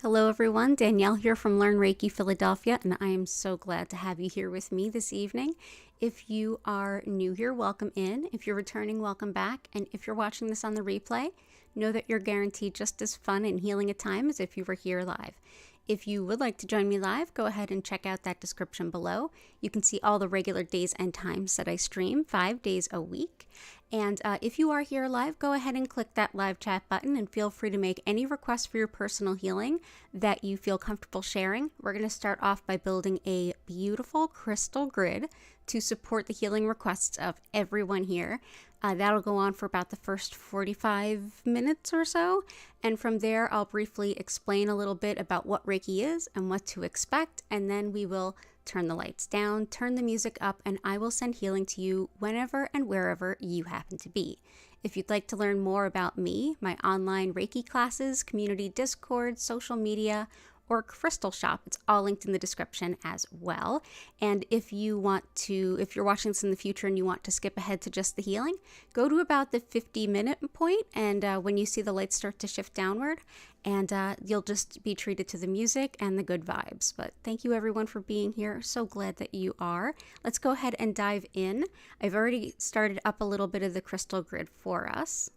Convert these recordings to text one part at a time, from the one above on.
Hello everyone, Danielle here from Learn Reiki Philadelphia, and I am so glad to have you here with me this evening. If you are new here, welcome in. If you're returning, welcome back. And if you're watching this on the replay, know that you're guaranteed just as fun and healing a time as if you were here live. If you would like to join me live, go ahead and check out that description below. You can see all the regular days and times that I stream 5 days a week. And if you are here live, go ahead and click that live chat button and feel free to make any requests for your personal healing that you feel comfortable sharing. We're going to start off by building a beautiful crystal grid to support the healing requests of everyone here. That'll go on for about the first 45 minutes or so. And from there, I'll briefly explain a little bit about what Reiki is and what to expect. And then we will turn the lights down, turn the music up, and I will send healing to you whenever and wherever you happen to be. If you'd like to learn more about me, my online Reiki classes, community Discord, social media, or crystal shop, it's all linked in the description as well. And if you're watching this in the future and you want to skip ahead to just the healing, go to about the 50-minute point, and when you see the lights start to shift downward, and you'll just be treated to the music and the good vibes. But thank you everyone for being here. So glad that you are. Let's go ahead and dive in. I've already started up a little bit of the crystal grid for us.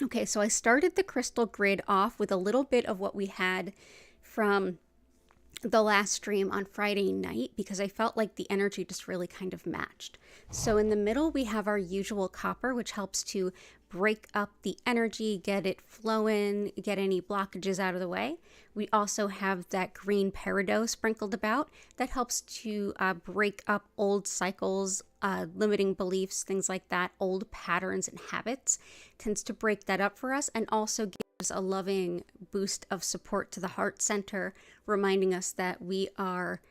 Okay, so I started the crystal grid off with a little bit of what we had from the last stream on Friday night because I felt like the energy just really kind of matched. So in the middle, we have our usual copper, which helps to break up the energy, get it flowing, get any blockages out of the way. We also have that green peridot sprinkled about that helps to break up old cycles, limiting beliefs, things like that, old patterns and habits. Tends to break that up for us and also gives a loving boost of support to the heart center, reminding us that we are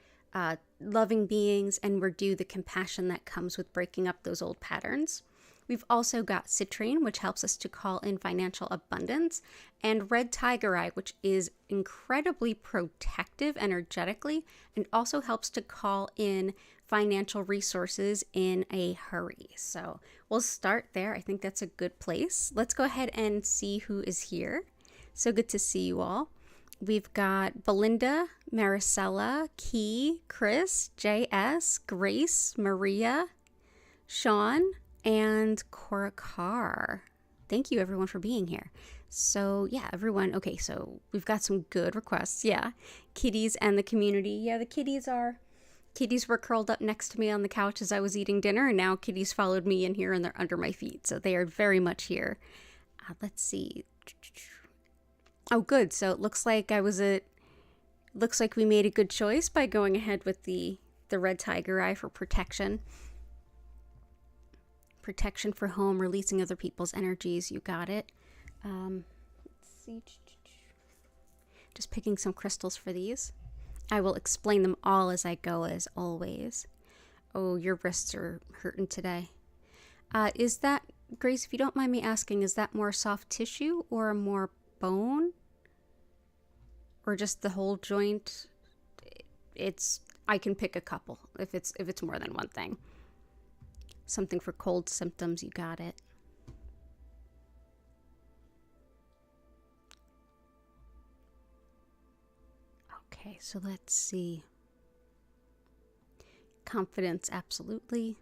loving beings and we're due the compassion that comes with breaking up those old patterns. We've also got citrine, which helps us to call in financial abundance, and red tiger eye, which is incredibly protective energetically and also helps to call in financial resources in a hurry. So we'll start there. I think that's a good place. Let's go ahead and see who is here. So good to see you all. We've got Belinda, Maricela, Key, Chris, JS, Grace, Maria, Sean, and Cora Carr. Thank you everyone for being here. So yeah, everyone, okay, so we've got some good requests. Yeah, kitties and the community. Yeah, the kitties were curled up next to me on the couch as I was eating dinner, and now kitties followed me in here and they're under my feet. So they are very much here. Let's see. Oh, good. So it looks like we made a good choice by going ahead with the red tiger eye for protection. Protection for home, releasing other people's energies. You got it. Let's see. Just picking some crystals for these. I will explain them all as I go, as always. Oh, your wrists are hurting today. Is that, Grace, if you don't mind me asking, is that more soft tissue or more bone? Or just the whole joint? I can pick a couple if it's more than one thing. Something for cold symptoms, you got it. Okay, so let's see. Confidence, absolutely.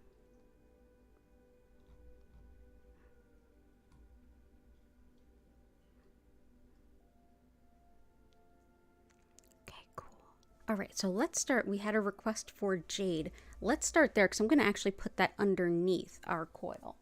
Okay, cool. All right, so let's start. We had a request for jade. Let's start there because I'm going to actually put that underneath our coil.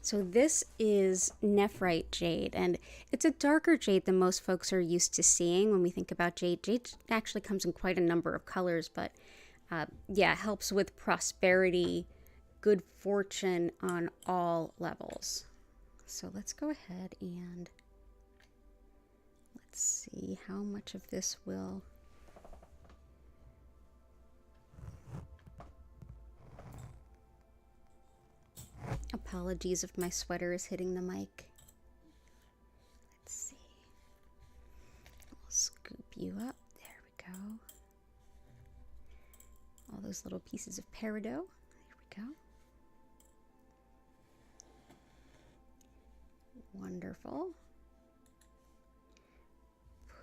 So this is nephrite jade, and it's a darker jade than most folks are used to seeing when we think about jade. Jade actually comes in quite a number of colors, but yeah, helps with prosperity, good fortune on all levels. So let's go ahead and let's see how much of this will... Apologies if my sweater is hitting the mic. Let's see. We'll scoop you up. There we go. All those little pieces of peridot. There we go. Wonderful.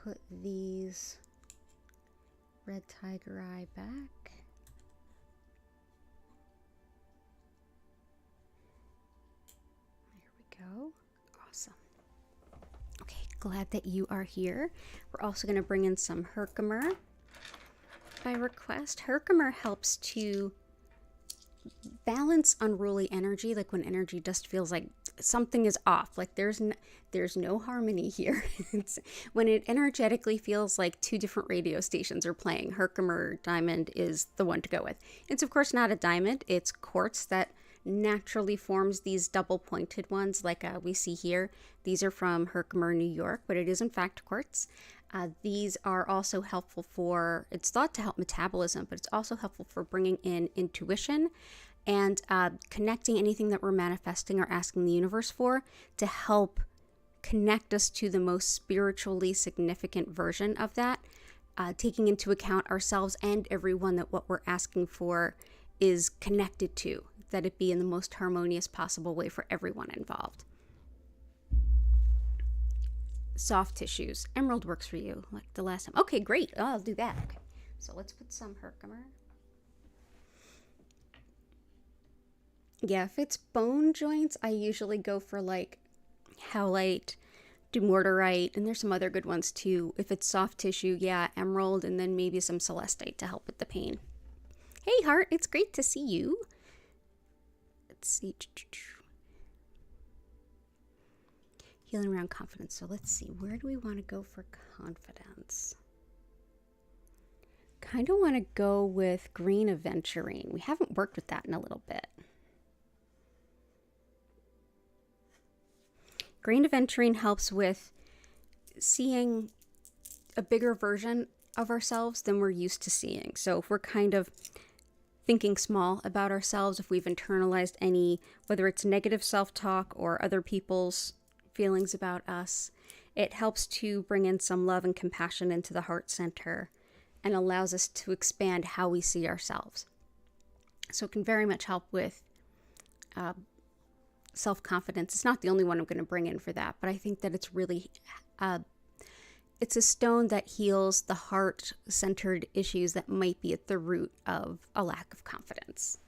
Put these red tiger eye back. There we go. Awesome. Okay, glad that you are here. We're also going to bring in some Herkimer by request. Herkimer helps to balance unruly energy, like when energy just feels like something is off, like there's no harmony here. It's when it energetically feels like two different radio stations are playing. Herkimer diamond is the one to go with. It's of course not a diamond, it's quartz that naturally forms these double pointed ones like we see here. These are from Herkimer, New York, but it is in fact quartz. These are also helpful for, it's thought to help metabolism, but it's also helpful for bringing in intuition and connecting anything that we're manifesting or asking the universe for to help connect us to the most spiritually significant version of that, taking into account ourselves and everyone that what we're asking for is connected to, that it be in the most harmonious possible way for everyone involved. Soft tissues. Emerald works for you, like the last time. Okay, great. Oh, I'll do that. Okay, so let's put some Herkimer. Yeah, if it's bone joints, I usually go for like howlite, dumortierite, and there's some other good ones too. If it's soft tissue, yeah, emerald, and then maybe some celestite to help with the pain. Hey, Heart, it's great to see you. Let's see. Healing around confidence. So let's see, where do we want to go for confidence? Kind of want to go with green aventurine. We haven't worked with that in a little bit. Green aventurine helps with seeing a bigger version of ourselves than we're used to seeing. So if we're kind of thinking small about ourselves, if we've internalized any, whether it's negative self-talk or other people's feelings about us, it helps to bring in some love and compassion into the heart center and allows us to expand how we see ourselves. So it can very much help with self-confidence. It's not the only one I'm going to bring in for that, but I think that it's really, it's a stone that heals the heart-centered issues that might be at the root of a lack of confidence.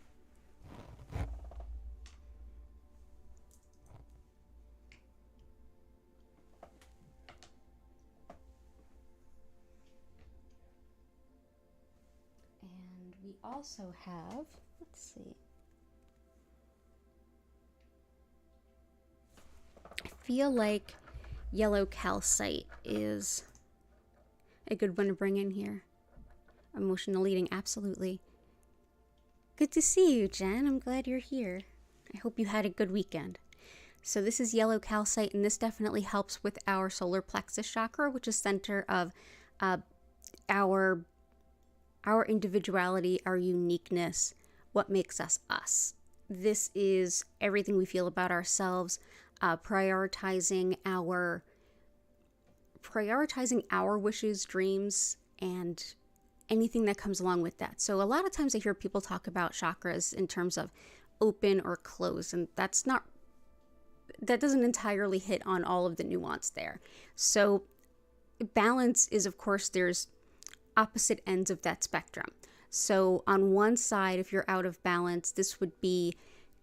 We also have, let's see, I feel like yellow calcite is a good one to bring in here. Emotional eating, absolutely. Good to see you, Jen. I'm glad you're here. I hope you had a good weekend. So this is yellow calcite, and this definitely helps with our solar plexus chakra, which is center of our individuality, our uniqueness, what makes us us. This is everything we feel about ourselves, prioritizing our wishes, dreams, and anything that comes along with that. So a lot of times I hear people talk about chakras in terms of open or closed, and that doesn't entirely hit on all of the nuance there. So balance is, of course, there's opposite ends of that spectrum. So on one side, if you're out of balance, this would be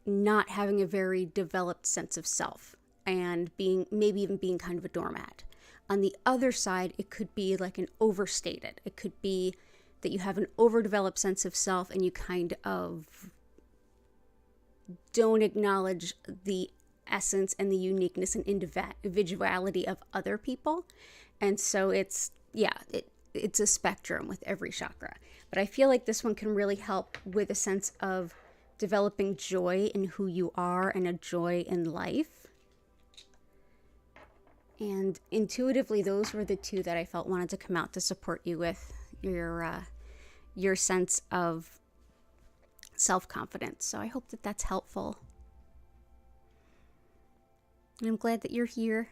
not having a very developed sense of self and maybe even being kind of a doormat. On the other side, it could be like an overstated. It could be that you have an overdeveloped sense of self and you kind of don't acknowledge the essence and the uniqueness and individuality of other people. And so it's a spectrum with every chakra. But I feel like this one can really help with a sense of developing joy in who you are and a joy in life. And intuitively, those were the two that I felt wanted to come out to support you with your sense of self-confidence. So I hope that that's helpful. And I'm glad that you're here.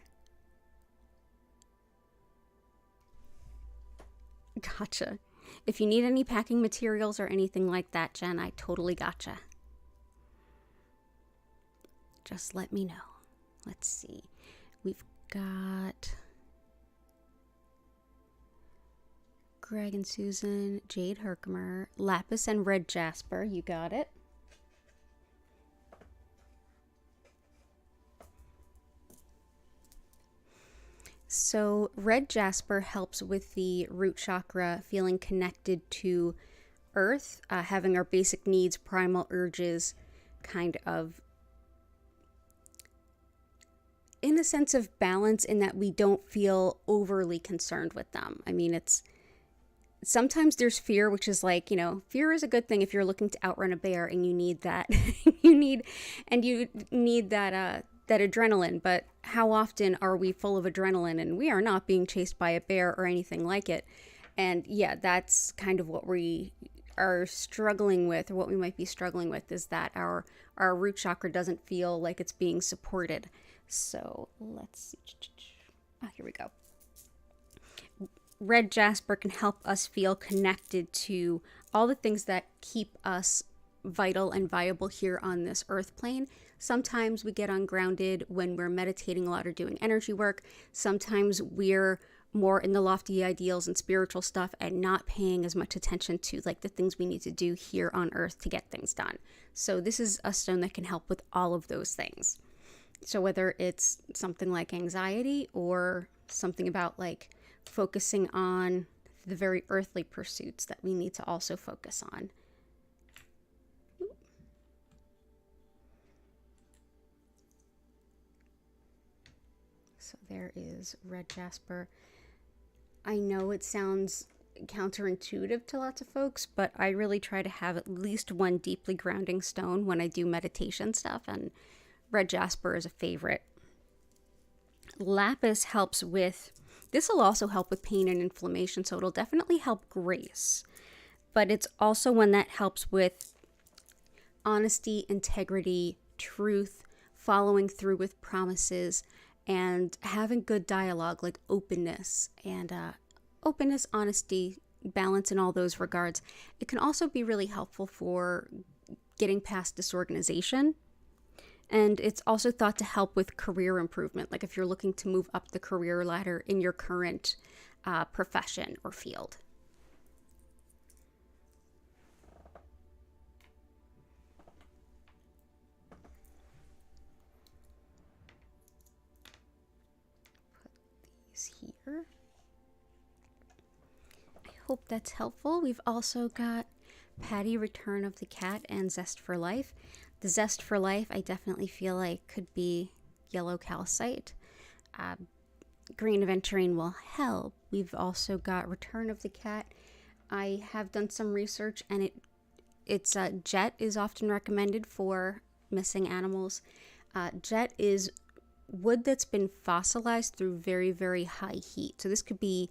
Gotcha. If you need any packing materials or anything like that, Jen, I totally gotcha. Just let me know. Let's see. got Greg and Susan, Jade Herkimer, Lapis and Red Jasper. You got it. So Red Jasper helps with the root chakra, feeling connected to Earth, having our basic needs, primal urges, kind of in a sense of balance, in that we don't feel overly concerned with them. I mean, it's sometimes there's fear, which is like, you know, fear is a good thing if you're looking to outrun a bear and you need that, you need that adrenaline. But how often are we full of adrenaline and we are not being chased by a bear or anything like it? And yeah, that's kind of what we are struggling with, or what we might be struggling with, is that our root chakra doesn't feel like it's being supported. So let's see. Here we go. Red Jasper can help us feel connected to all the things that keep us vital and viable here on this earth plane. Sometimes we get ungrounded when we're meditating a lot or doing energy work. Sometimes we're more in the lofty ideals and spiritual stuff and not paying as much attention to like the things we need to do here on earth to get things done. So this is a stone that can help with all of those things. So whether it's something like anxiety or something about like focusing on the very earthly pursuits that we need to also focus on. So there is Red Jasper. I know it sounds counterintuitive to lots of folks, but I really try to have at least one deeply grounding stone when I do meditation stuff, and Red Jasper is a favorite. Lapis helps with, this will also help with pain and inflammation, so it'll definitely help grace. But it's also one that helps with honesty, integrity, truth, following through with promises, and having good dialogue, like openness, and openness, honesty, balance in all those regards. It can also be really helpful for getting past disorganization. And it's also thought to help with career improvement, like if you're looking to move up the career ladder in your current profession or field. Put these here. I hope that's helpful. We've also got Patty, Return of the Cat, and Zest for Life. The Zest for Life, I definitely feel like could be yellow calcite. Green aventurine will help. We've also got Return of the Cat. I have done some research, and it's jet is often recommended for missing animals. Jet is wood that's been fossilized through very, very high heat. So this could be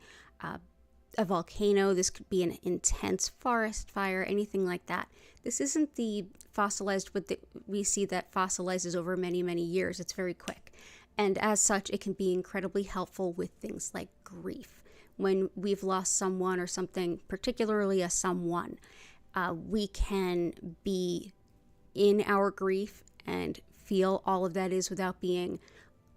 a volcano, this could be an intense forest fire, anything like that. This isn't the fossilized wood that we see that fossilizes over many, many years. It's very quick. And as such, it can be incredibly helpful with things like grief. When we've lost someone or something, particularly a someone, we can be in our grief and feel all of that is without being,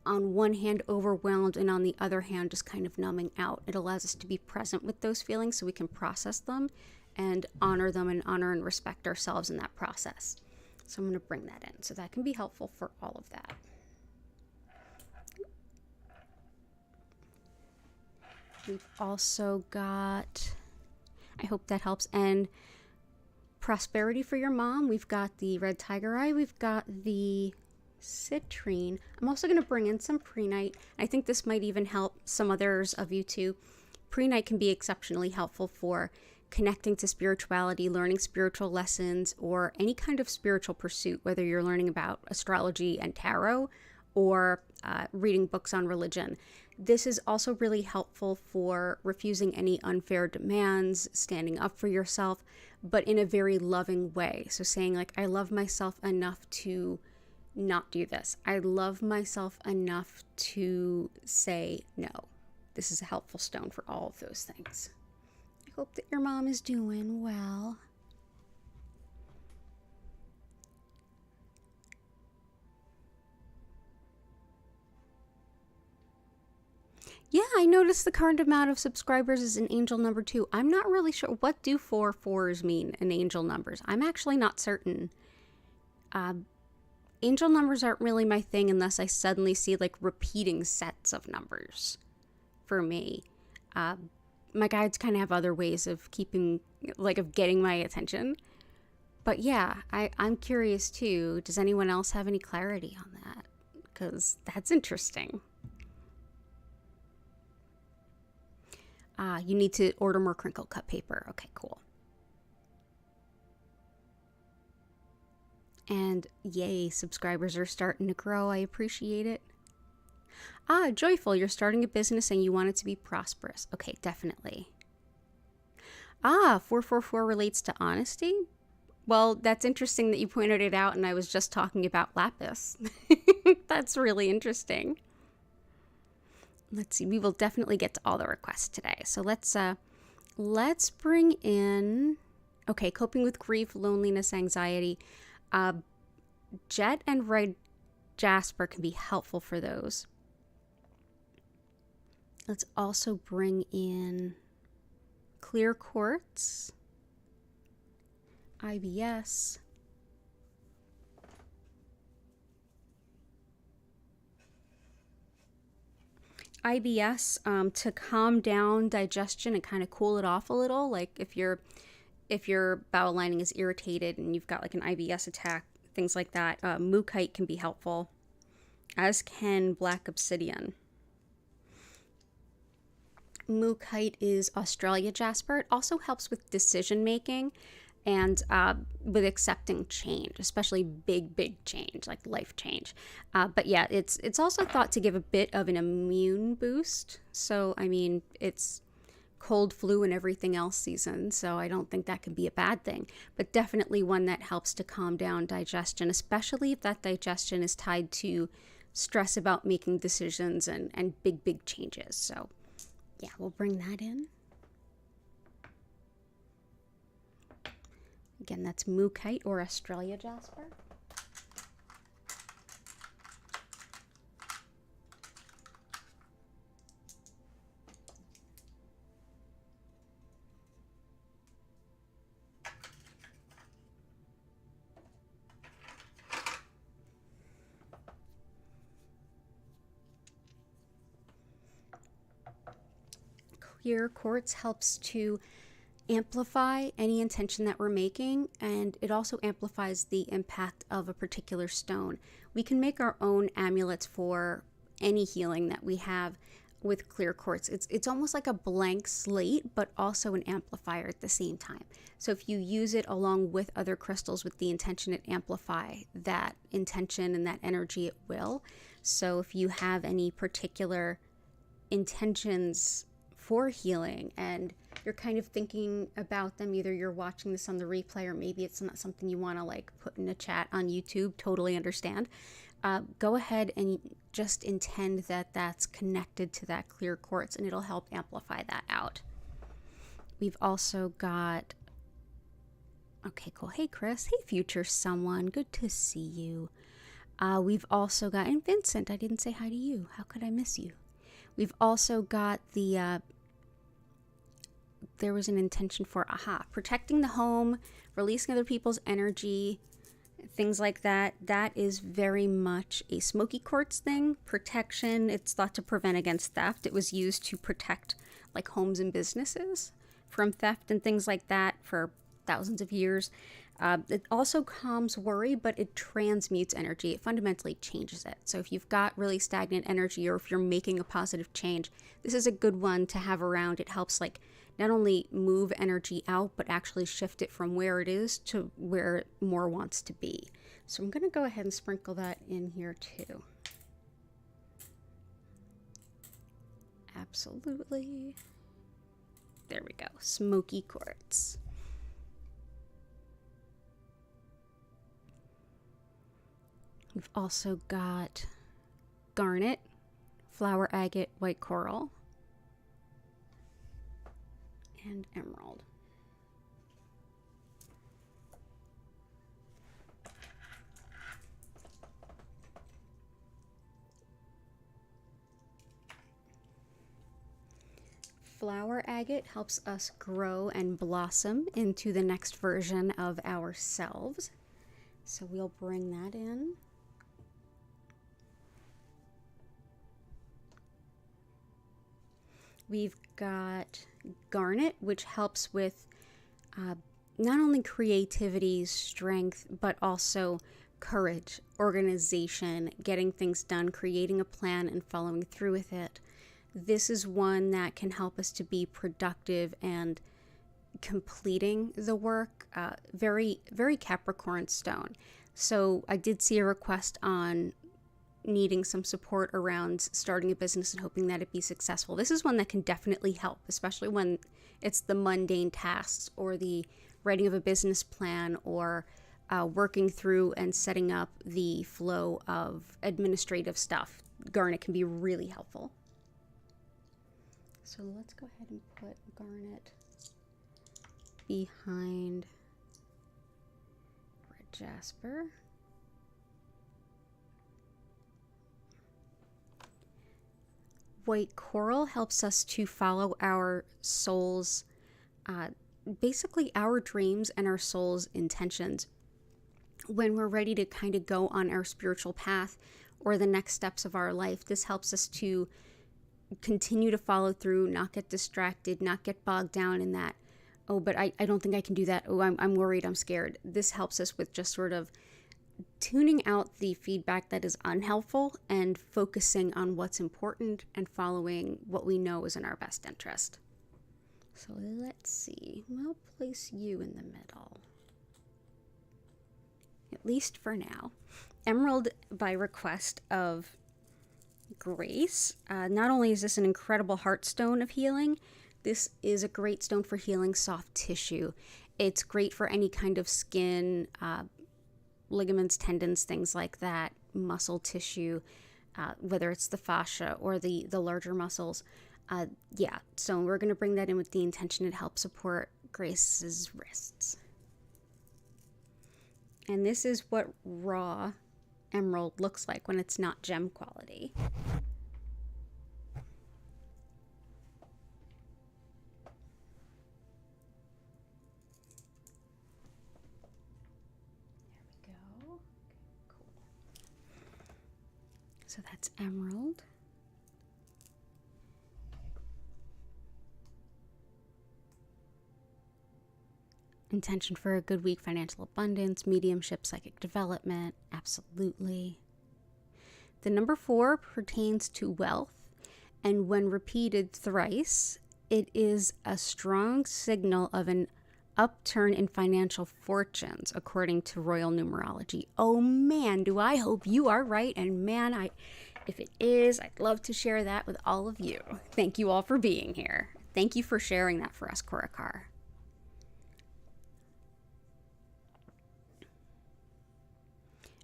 on one hand, overwhelmed, and on the other hand, just kind of numbing out. It allows us to be present with those feelings so we can process them and honor them, and honor and respect ourselves in that process. So I'm going to bring that in. So that can be helpful for all of that. We've also got, I hope that helps, and prosperity for your mom. We've got the red tiger eye. We've got the citrine. I'm also going to bring in some prehnite. I think this might even help some others of you too. Prehnite can be exceptionally helpful for connecting to spirituality, learning spiritual lessons, or any kind of spiritual pursuit, whether you're learning about astrology and tarot or reading books on religion. This is also really helpful for refusing any unfair demands, standing up for yourself, but in a very loving way. So saying like, I love myself enough to not do this. I love myself enough to say no. This is a helpful stone for all of those things. I hope that your mom is doing well. Yeah, I noticed the current amount of subscribers is an angel number 2. I'm not really sure. What do 4 4s mean in angel numbers? I'm actually not certain. Angel numbers aren't really my thing unless I suddenly see like repeating sets of numbers for me. My guides kind of have other ways of keeping, like, of getting my attention. But yeah, I'm curious too. Does anyone else have any clarity on that? Because that's interesting. You need to order more crinkle cut paper. Okay, cool. And yay, subscribers are starting to grow. I appreciate it. Joyful, you're starting a business and you want it to be prosperous. Okay, definitely. 444 relates to honesty. Well, that's interesting that you pointed it out, and I was just talking about lapis. That's really interesting. Let's see, we will definitely get to all the requests today. So let's bring in, okay, coping with grief, loneliness, anxiety. Jet and Red Jasper can be helpful for those. Let's also bring in clear quartz, IBS, to calm down digestion and kind of cool it off a little. Like if your bowel lining is irritated and you've got like an IBS attack, things like that, Mookite can be helpful, as can black obsidian. Mookite is Australia jasper. It also helps with decision making and with accepting change, especially big change, like life change. But yeah, it's also thought to give a bit of an immune boost. So, I mean, it's cold, flu, and everything else season, so I don't think that can be a bad thing. But definitely one that helps to calm down digestion, especially if that digestion is tied to stress about making decisions and big changes. So yeah, we'll bring that in. Again, that's Mookite or Australia jasper. Clear quartz helps to amplify any intention that we're making, and it also amplifies the impact of a particular stone. We can make our own amulets for any healing that we have with clear quartz. It's almost like a blank slate, but also an amplifier at the same time. So if you use it along with other crystals with the intention to amplify that intention and that energy, it will. So if you have any particular intentions for healing and you're kind of thinking about them, either you're watching this on the replay or maybe it's not something you want to like put in a chat on YouTube, totally understand. Go ahead and just intend that that's connected to that clear quartz and it'll help amplify that out. We've also got, okay, cool. Hey, Chris. Hey, future someone. Good to see you. We've also got, and Vincent, I didn't say hi to you. How could I miss you? We've also got the, there was an intention for, protecting the home, releasing other people's energy, things like that. That is very much a Smoky quartz thing. Protection, it's thought to prevent against theft. It was used to protect like homes and businesses from theft and things like that for thousands of years. It also calms worry, but it transmutes energy. It fundamentally changes it. So if you've got really stagnant energy or if you're making a positive change, this is a good one to have around. It helps like not only move energy out, but actually shift it from where it is to where it more wants to be. So I'm going to go ahead and sprinkle that in here too. Absolutely. There we go. Smoky quartz. We've also got garnet, flower agate, white coral, and emerald. flower agate helps us grow and blossom into the next version of ourselves. So we'll bring that in. We've got garnet, which helps with not only creativity, strength, but also courage, organization, getting things done, creating a plan and following through with it. This is one that can help us to be productive and completing the work. Very, very Capricorn stone. So I did see a request on needing some support around starting a business and hoping that it be successful. This is one that can definitely help, especially when it's the mundane tasks or the writing of a business plan or working through and setting up the flow of administrative stuff. Garnet can be really helpful. So let's go ahead and put garnet behind red jasper. White coral helps us to follow our soul's, basically our dreams and our soul's intentions. When we're ready to kind of go on our spiritual path or the next steps of our life, this helps us to continue to follow through, not get distracted, not get bogged down in that, oh, but I don't think I can do that. Oh, I'm worried, I'm scared. This helps us with just sort of tuning out the feedback that is unhelpful and focusing on what's important and following what we know is in our best interest. So let's see. We'll place you in the middle, at least for now. Emerald by request of Grace. Not only is this an incredible heart stone of healing, this is a great stone for healing soft tissue. It's great for any kind of skin, ligaments, tendons, things like that, muscle tissue, whether it's the fascia or the larger muscles. Yeah, so we're going to bring that in with the intention to help support Grace's wrists. And this is what raw emerald looks like when it's not gem quality. There we go. Okay, cool. So that's emerald. Intention for a good week, financial abundance, mediumship, psychic development, absolutely. The number 4 pertains to wealth, and when repeated thrice, it is a strong signal of an upturn in financial fortunes, according to royal numerology. Oh man, do I hope you are right, and man, if it is, I'd love to share that with all of you. Thank you all for being here. Thank you for sharing that for us, Korakar.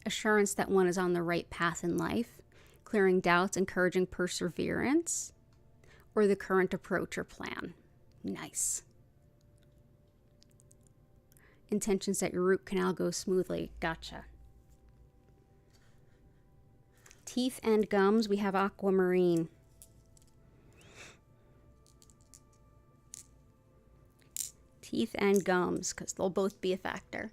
Assurance that one is on the right path in life, clearing doubts, encouraging perseverance, or the current approach or plan. Nice. Intentions that your root canal goes smoothly. Gotcha. Teeth and gums, we have aquamarine. Teeth and gums, because they'll both be a factor.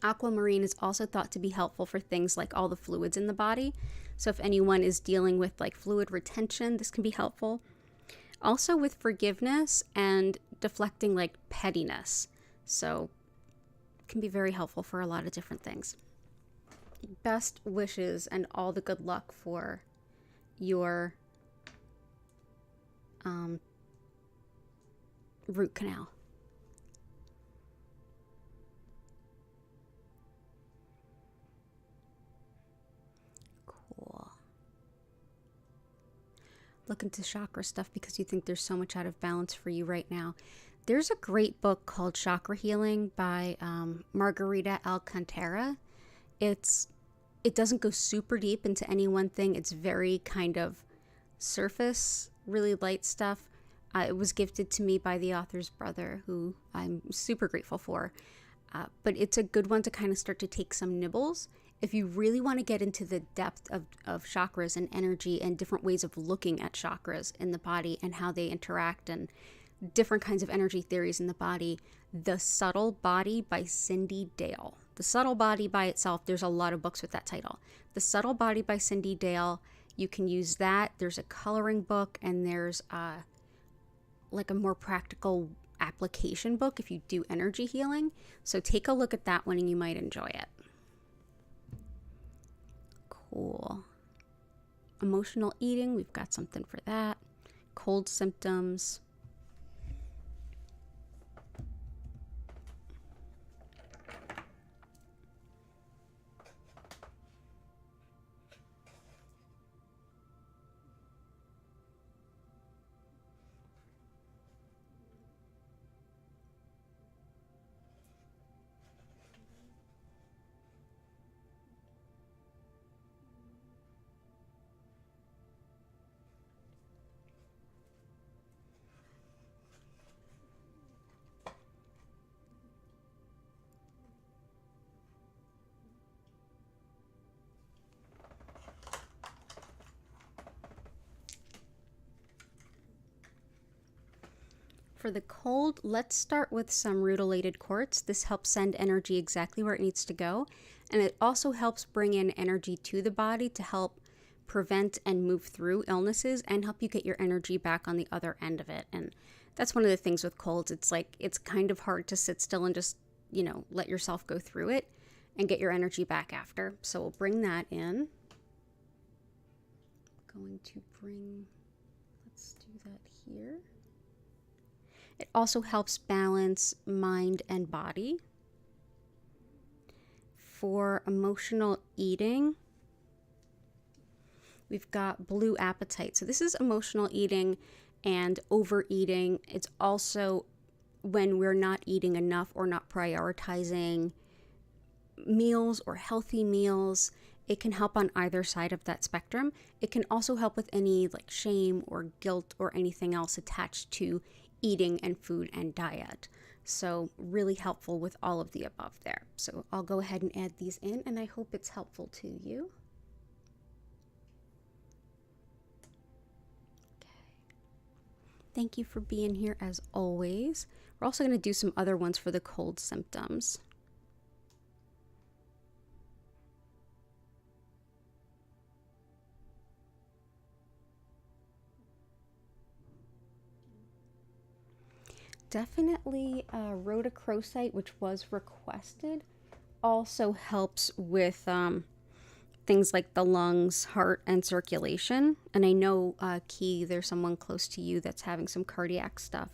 Aquamarine is also thought to be helpful for things like all the fluids in the body. So if anyone is dealing with like fluid retention, this can be helpful. Also with forgiveness and deflecting like pettiness. So it can be very helpful for a lot of different things. Best wishes and all the good luck for your root canal. Look into chakra stuff because you think there's so much out of balance for you right now. There's a great book called Chakra Healing by Margarita Alcantara. It doesn't go super deep into any one thing. It's very kind of surface, really light stuff. It was gifted to me by the author's brother, who I'm super grateful for. But it's a good one to kind of start to take some nibbles. if you really want to get into the depth of chakras and energy and different ways of looking at chakras in the body and how they interact and different kinds of energy theories in the body, The Subtle Body by Cindy Dale. The Subtle Body by itself, there's a lot of books with that title. The Subtle Body by Cindy Dale, you can use that. There's a coloring book, and there's like a more practical application book if you do energy healing. So take a look at that one and you might enjoy it. Cool. Emotional eating, we've got something for that. Cold symptoms. For the cold, let's start with some rutilated quartz. This helps send energy exactly where it needs to go. And it also helps bring in energy to the body to help prevent and move through illnesses and help you get your energy back on the other end of it. And that's one of the things with colds. It's like, it's kind of hard to sit still and just, let yourself go through it and get your energy back after. So we'll bring that in. Let's do that here. It also helps balance mind and body. For emotional eating, we've got blue apatite. So this is emotional eating and overeating. It's also when we're not eating enough or not prioritizing meals or healthy meals. It can help on either side of that spectrum. It can also help with any like shame or guilt or anything else attached to eating and food and diet. So really helpful with all of the above there. So I'll go ahead and add these in, and I hope it's helpful to you. Okay. Thank you for being here as always. We're also going to do some other ones for the cold symptoms. Definitely rhodochrosite, which was requested, also helps with things like the lungs, heart, and circulation. And I know, Key, there's someone close to you that's having some cardiac stuff.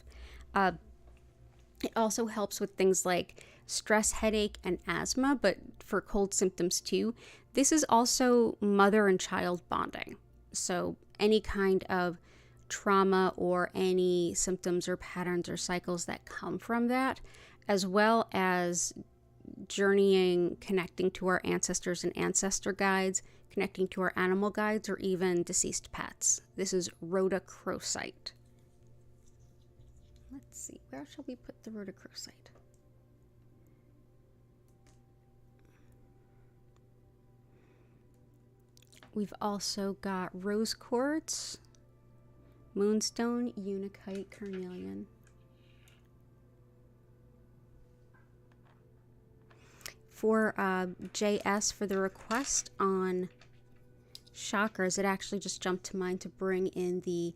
It also helps with things like stress, headache, and asthma, but for cold symptoms too. This is also mother and child bonding. So any kind of trauma or any symptoms or patterns or cycles that come from that, as well as journeying, connecting to our ancestors and ancestor guides, connecting to our animal guides, or even deceased pets. This is rhodochrosite. Let's see, where shall we put the rhodochrosite? We've also got rose quartz, moonstone, unakite, carnelian. For JS, for the request on chakras, it actually just jumped to mind to bring in the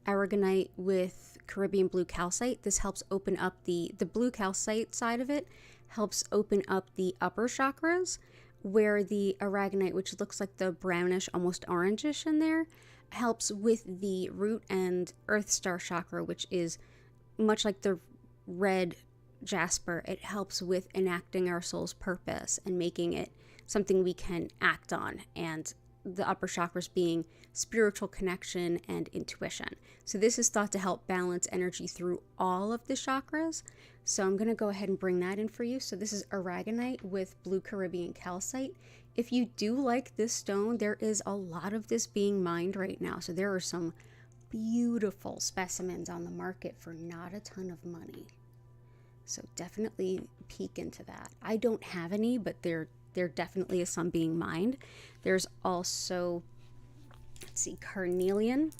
aragonite with Caribbean blue calcite. This helps open up the blue calcite side of it, helps open up the upper chakras, where the aragonite, which looks like the brownish, almost orangish in there, helps with the root and earth star chakra, which is much like the red Jasper. It helps with enacting our soul's purpose and making it something we can act on, and the upper chakras being spiritual connection and intuition. So this is thought to help balance energy through all of the chakras. So I'm going to go ahead and bring that in for you. So this is aragonite with blue Caribbean calcite. If you do like this stone, there is a lot of this being mined right now. So there are some beautiful specimens on the market for not a ton of money. So definitely peek into that. I don't have any, but they're there definitely is some being mined. There's also, let's see, carnelian,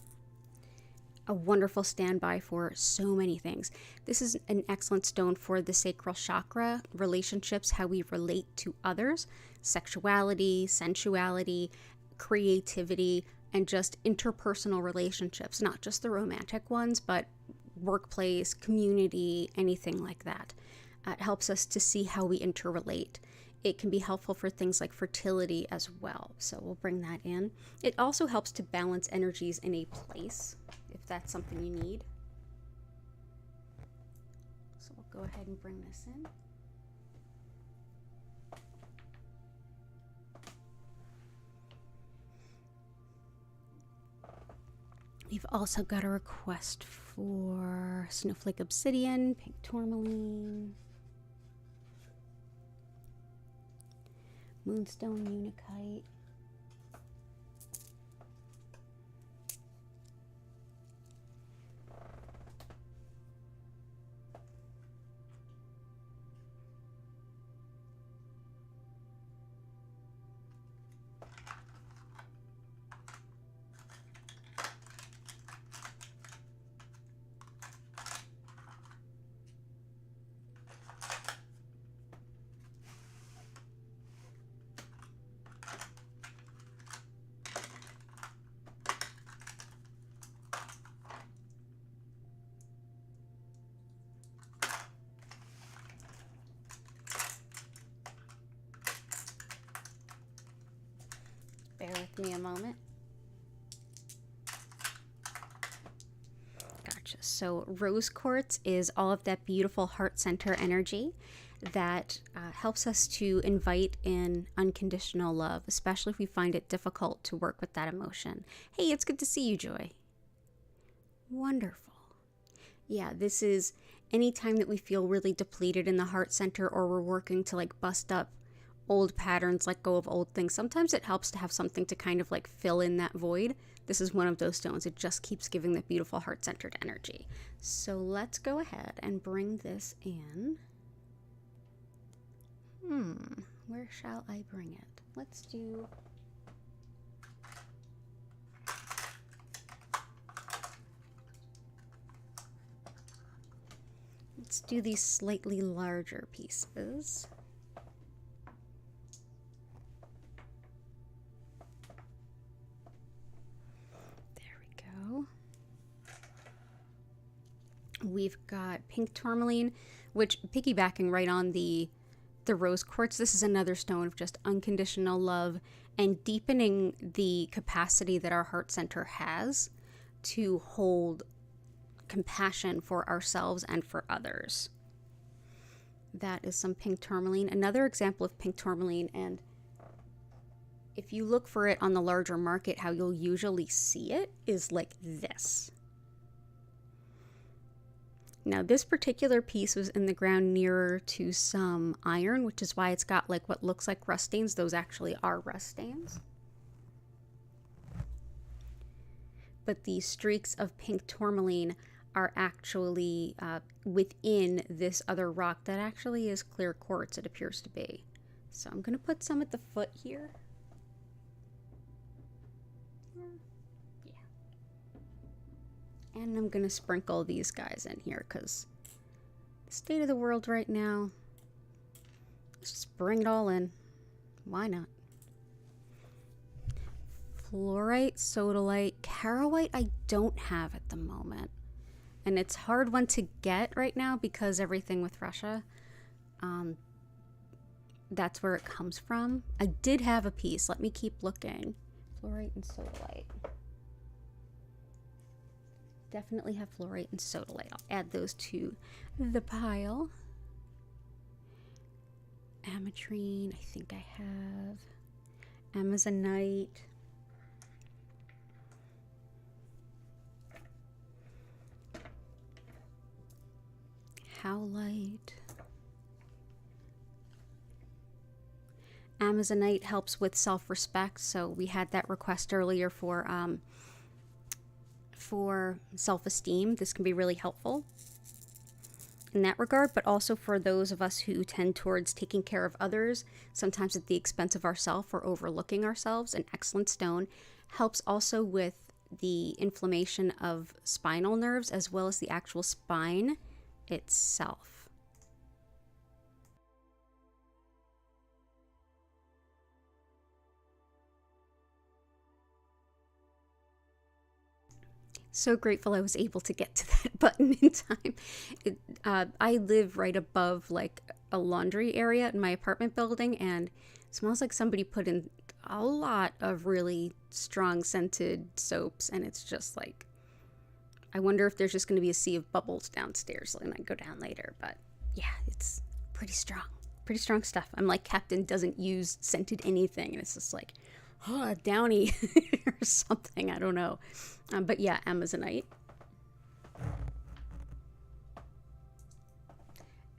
a wonderful standby for so many things. This is an excellent stone for the sacral chakra, relationships, how we relate to others, sexuality, sensuality, creativity, and just interpersonal relationships, not just the romantic ones, but workplace, community, anything like that. It helps us to see how we interrelate. It can be helpful for things like fertility as well, so we'll bring that in. It also helps to balance energies in a place, if that's something you need. So we'll go ahead and bring this in. We've also got a request for snowflake obsidian, pink tourmaline, moonstone unakite, bear with me a moment. Gotcha. So rose quartz is all of that beautiful heart center energy that helps us to invite in unconditional love, especially if we find it difficult to work with that emotion. Hey, it's good to see you, Joy. Wonderful. Yeah, this is anytime that we feel really depleted in the heart center, or we're working to like bust up old patterns, let go of old things. Sometimes it helps to have something to kind of like fill in that void. This is one of those stones. It just keeps giving that beautiful heart-centered energy. So let's go ahead and bring this in. Where shall I bring it? Let's do... Let's do these slightly larger pieces. We've got pink tourmaline, which piggybacking right on the rose quartz, this is another stone of just unconditional love and deepening the capacity that our heart center has to hold compassion for ourselves and for others. That is some pink tourmaline. Another example of pink tourmaline, and if you look for it on the larger market, how you'll usually see it is like this. Now this particular piece was in the ground nearer to some iron, which is why it's got like what looks like rust stains. Those actually are rust stains. But the streaks of pink tourmaline are actually within this other rock that actually is clear quartz, it appears to be. So I'm going to put some at the foot here. And I'm going to sprinkle these guys in here because the state of the world right now, let's just bring it all in. Why not? Fluorite, sodalite, carawhite I don't have at the moment. And it's a hard one to get right now because everything with Russia, that's where it comes from. I did have a piece. Let me keep looking. Fluorite and sodalite. Definitely have fluorite and sodalite. I'll add those to the pile. Ametrine, I think I have. Amazonite. Howlite. Amazonite helps with self-respect, so we had that request earlier for self-esteem. This can be really helpful. in that regard, but also for those of us who tend towards taking care of others, sometimes at the expense of ourselves or overlooking ourselves. An excellent stone. Helps also with the inflammation of spinal nerves as well as the actual spine itself. So grateful I was able to get to that button in time. I live right above like a laundry area in my apartment building, and it smells like somebody put in a lot of really strong scented soaps, and it's just like, I wonder if there's just going to be a sea of bubbles downstairs when I go down later. But yeah, it's pretty strong stuff. I'm like, Captain doesn't use scented anything, and it's just like, oh, downy or something, I don't know. But yeah, Amazonite.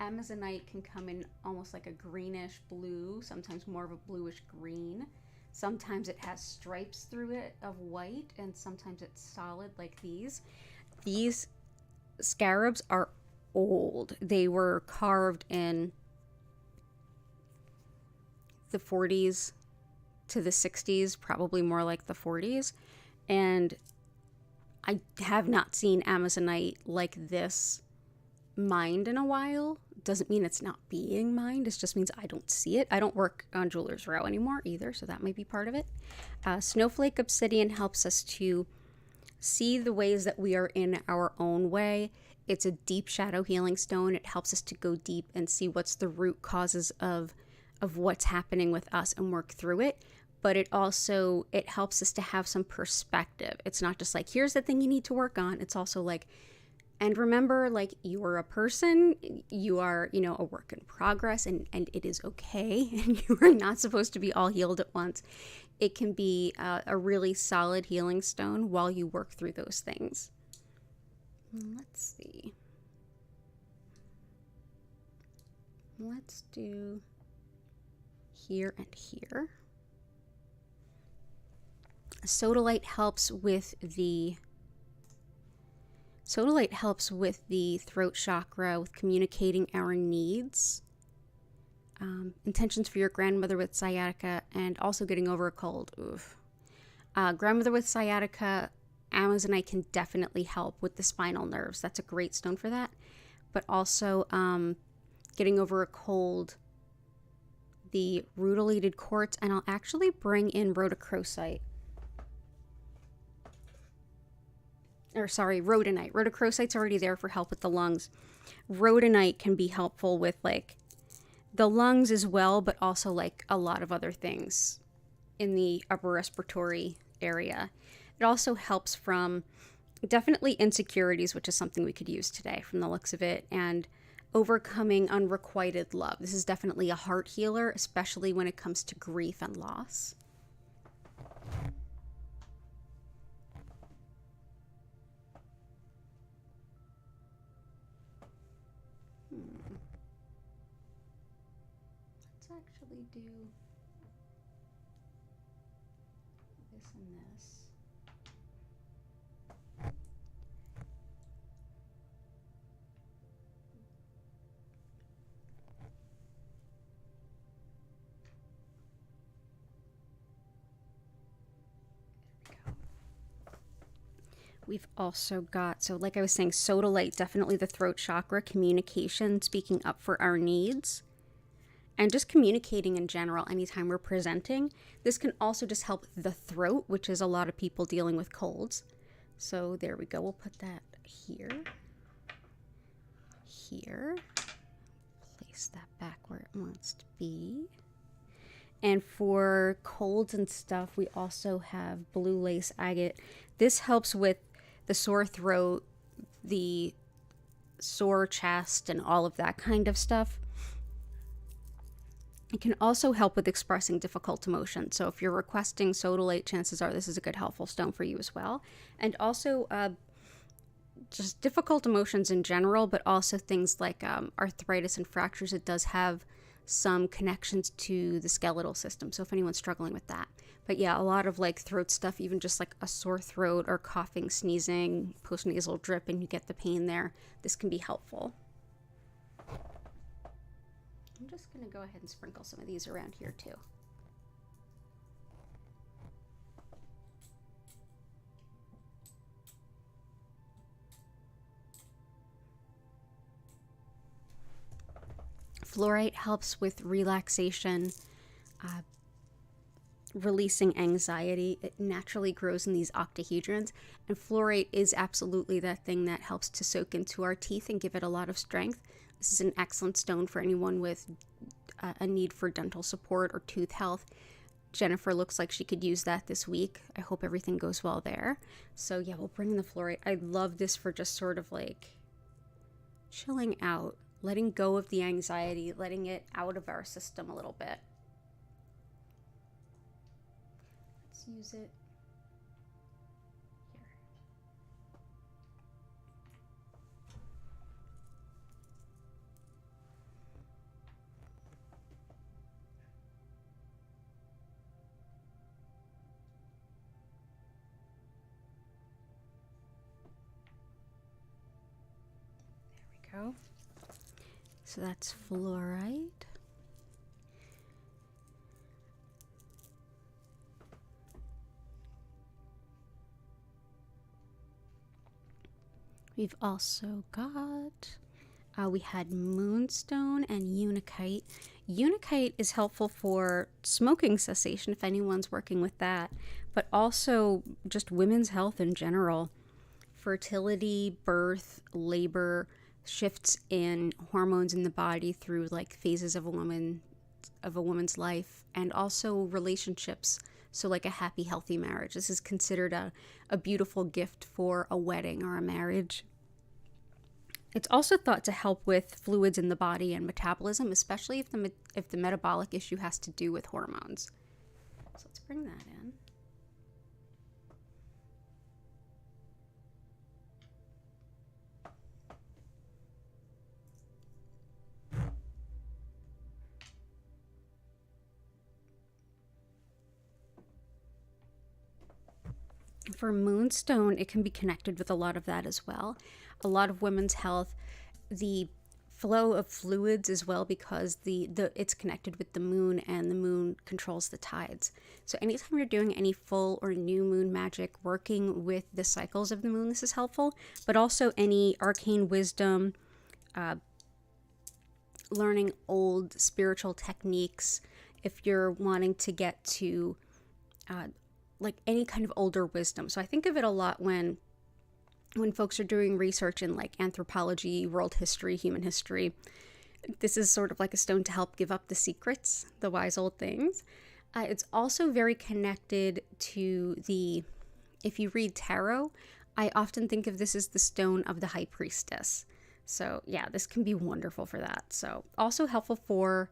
Amazonite can come in almost like a greenish blue, sometimes more of a bluish green. Sometimes it has stripes through it of white, and sometimes it's solid like these. These scarabs are old. They were carved in the 40s to the 60s, probably more like the 40s. And I have not seen Amazonite like this mined in a while. Doesn't mean it's not being mined. It just means I don't see it. I don't work on Jewelers Row anymore either, so that might be part of it. Snowflake Obsidian helps us to see the ways that we are in our own way. It's a deep shadow healing stone. It helps us to go deep and see what's the root causes of what's happening with us and work through it. But it helps us to have some perspective. It's not just like, here's the thing you need to work on. It's also like, and remember, like, you are a person, you are, a work in progress, and it is okay. And you are not supposed to be all healed at once. It can be a really solid healing stone while you work through those things. Let's see. Let's do here and here. Sodalite helps with the throat chakra, with communicating our needs, intentions for your grandmother with sciatica, and also getting over a cold. Oof. Grandmother with sciatica, Amazonite can definitely help with the spinal nerves. That's a great stone for that. But also getting over a cold, the rutilated quartz, and I'll actually bring in rhodochrosite. Rhodonite. Rhodochrosite's already there for help with the lungs. Rhodonite can be helpful with like the lungs as well, but also like a lot of other things in the upper respiratory area. It also helps from definitely insecurities, which is something we could use today from the looks of it, and overcoming unrequited love. This is definitely a heart healer, especially when it comes to grief and loss. Let's actually do this and this. We've also got, so like I was saying, Sodalite, definitely the throat chakra, communication, speaking up for our needs, and just communicating in general anytime we're presenting. This can also just help the throat, which is a lot of people dealing with colds. So there we go. We'll put that here. Here. Place that back where it wants to be. And for colds and stuff, we also have blue lace agate. This helps with the sore throat, the sore chest, and all of that kind of stuff. It can also help with expressing difficult emotions. So if you're requesting Sodalite, chances are this is a good helpful stone for you as well. And also just difficult emotions in general, but also things like arthritis and fractures. It does have some connections to the skeletal system, so if anyone's struggling with that. But yeah, a lot of like throat stuff, even just like a sore throat or coughing, sneezing, postnasal drip, and you get the pain there, this can be helpful. I'm just going to go ahead and sprinkle some of these around here too. Fluorite helps with relaxation, releasing anxiety. It naturally grows in these octahedrons, and fluorite is absolutely that thing that helps to soak into our teeth and give it a lot of strength. This is an excellent stone for anyone with a need for dental support or tooth health. Jennifer looks like she could use that this week. I hope everything goes well there. So yeah, we'll bring in the fluorite. I love this for just sort of like chilling out, letting go of the anxiety, letting it out of our system a little bit. Let's use it here. There we go. So that's fluorite. We've also got, we had moonstone and unakite. Unakite is helpful for smoking cessation if anyone's working with that, but also just women's health in general. Fertility, birth, labor, shifts in hormones in the body through like phases of a woman's life, and also relationships. So like a happy, healthy marriage. This is considered a beautiful gift for a wedding or a marriage. It's also thought to help with fluids in the body and metabolism, especially if the metabolic issue has to do with hormones. So let's bring that in. For moonstone, it can be connected with a lot of that as well. A lot of women's health, the flow of fluids as well, because it's connected with the moon, and the moon controls the tides. So anytime you're doing any full or new moon magic, working with the cycles of the moon, this is helpful. But also any arcane wisdom, learning old spiritual techniques, if you're wanting to get to like any kind of older wisdom. So I think of it a lot when folks are doing research in like anthropology, world history, human history. This is sort of like a stone to help give up the secrets, the wise old things. It's also very connected to if you read tarot, I often think of this as the stone of the high priestess. So yeah, this can be wonderful for that. So also helpful for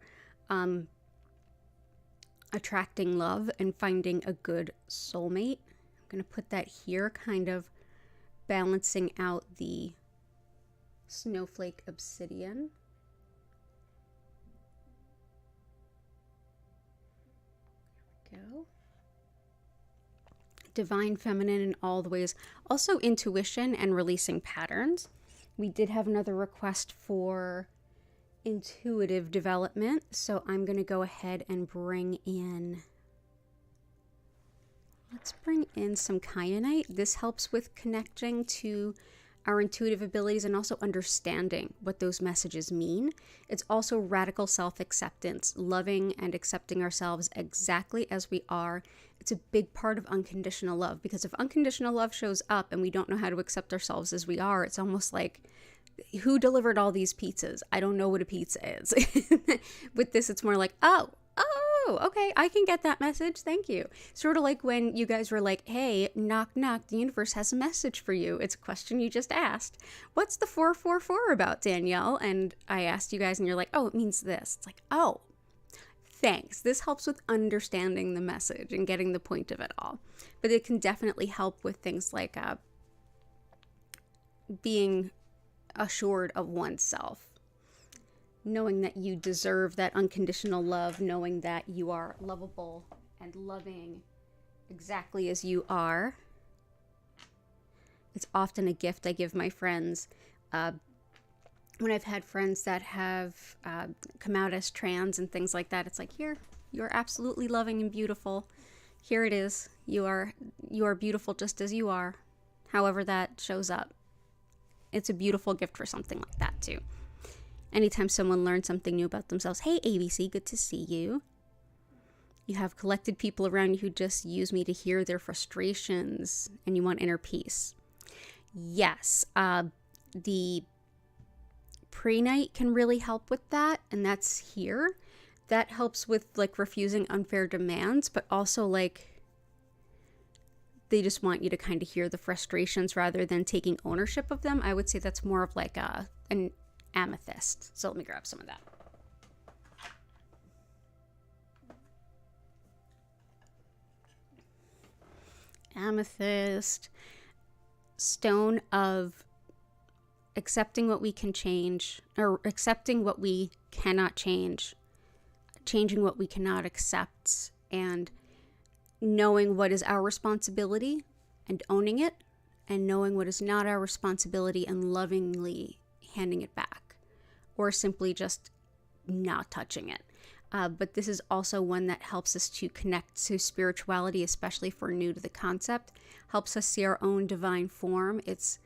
attracting love and finding a good soulmate. I'm going to put that here, kind of balancing out the snowflake obsidian. There we go. Divine feminine in all the ways. Also intuition and releasing patterns. We did have another request for intuitive development, so I'm going to go ahead and let's bring in some kyanite. This helps with connecting to our intuitive abilities and also understanding what those messages mean. It's also radical self-acceptance, loving and accepting ourselves exactly as we are. It's a big part of unconditional love, because if unconditional love shows up and we don't know how to accept ourselves as we are, it's almost like, who delivered all these pizzas? I don't know what a pizza is. With this, it's more like, oh, okay, I can get that message. Thank you. Sort of like when you guys were like, hey, knock, knock, the universe has a message for you. It's a question you just asked. What's the 444 about, Danielle? And I asked you guys, and you're like, oh, it means this. It's like, oh, thanks. This helps with understanding the message and getting the point of it all. But it can definitely help with things like being assured of oneself, knowing that you deserve that unconditional love, knowing that you are lovable and loving exactly as you are. It's often a gift I give my friends when I've had friends that have come out as trans and things like that, it's like, here, you're absolutely loving and beautiful. Here it is. You are beautiful just as you are, however that shows up. It's a beautiful gift for something like that too. Anytime someone learns something new about themselves, hey ABC, good to see you. You have collected people around you who just use me to hear their frustrations and you want inner peace. Yes, the pre-night can really help with that, and that's here. That helps with like refusing unfair demands, but also like they just want you to kind of hear the frustrations rather than taking ownership of them. I would say that's more of like an amethyst. So let me grab some of that. Amethyst, stone of accepting what we can change, or accepting what we cannot change, changing what we cannot accept, and knowing what is our responsibility and owning it, and knowing what is not our responsibility and lovingly handing it back, or simply just not touching it. But this is also one that helps us to connect to spirituality, especially if we're new to the concept, helps us see our own divine form. It's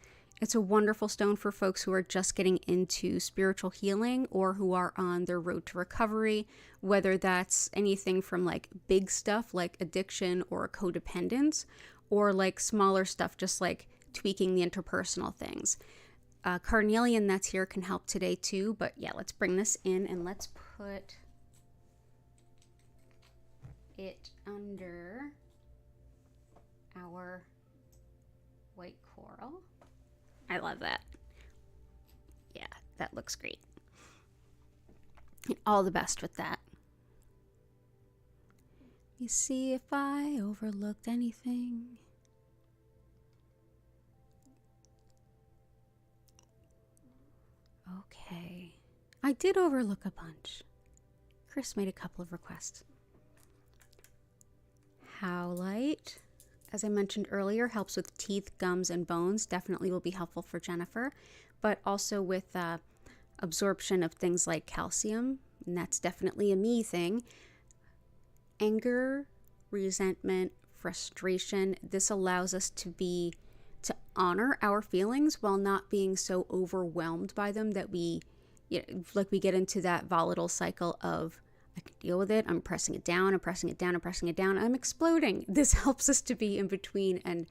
a wonderful stone for folks who are just getting into spiritual healing or who are on their road to recovery, whether that's anything from like big stuff like addiction or codependence, or like smaller stuff, just like tweaking the interpersonal things. Carnelian that's here can help today too, but yeah, let's bring this in and let's put it under our white coral. I love that. Yeah, that looks great. All the best with that. Let me see if I overlooked anything. Okay. I did overlook a bunch. Chris made a couple of requests. Howlite, as I mentioned earlier, helps with teeth, gums, and bones. Definitely will be helpful for Jennifer, but also with absorption of things like calcium, and that's definitely a me thing. Anger, resentment, frustration. This allows us to honor our feelings while not being so overwhelmed by them that we get into that volatile cycle of, I can deal with it, I'm pressing it down, I'm pressing it down, I'm pressing it down, I'm exploding. This helps us to be in between and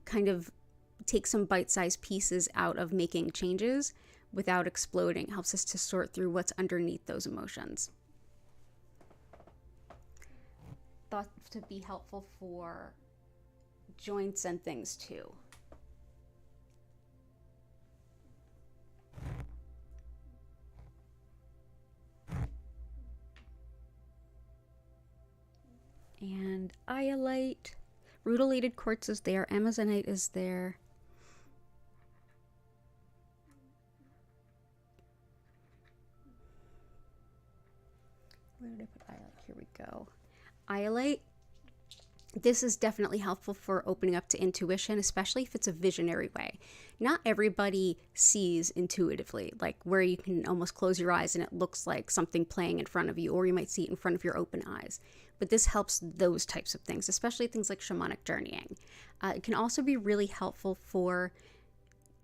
kind of take some bite-sized pieces out of making changes without exploding. Helps us to sort through what's underneath those emotions. Thought to be helpful for joints and things too. And iolite, rutilated quartz is there, amazonite is there. Where did I put iolite? Here we go. Iolite, this is definitely helpful for opening up to intuition, especially if it's a visionary way. Not everybody sees intuitively, like where you can almost close your eyes and it looks like something playing in front of you, or you might see it in front of your open eyes. But this helps those types of things, especially things like shamanic journeying. It can also be really helpful for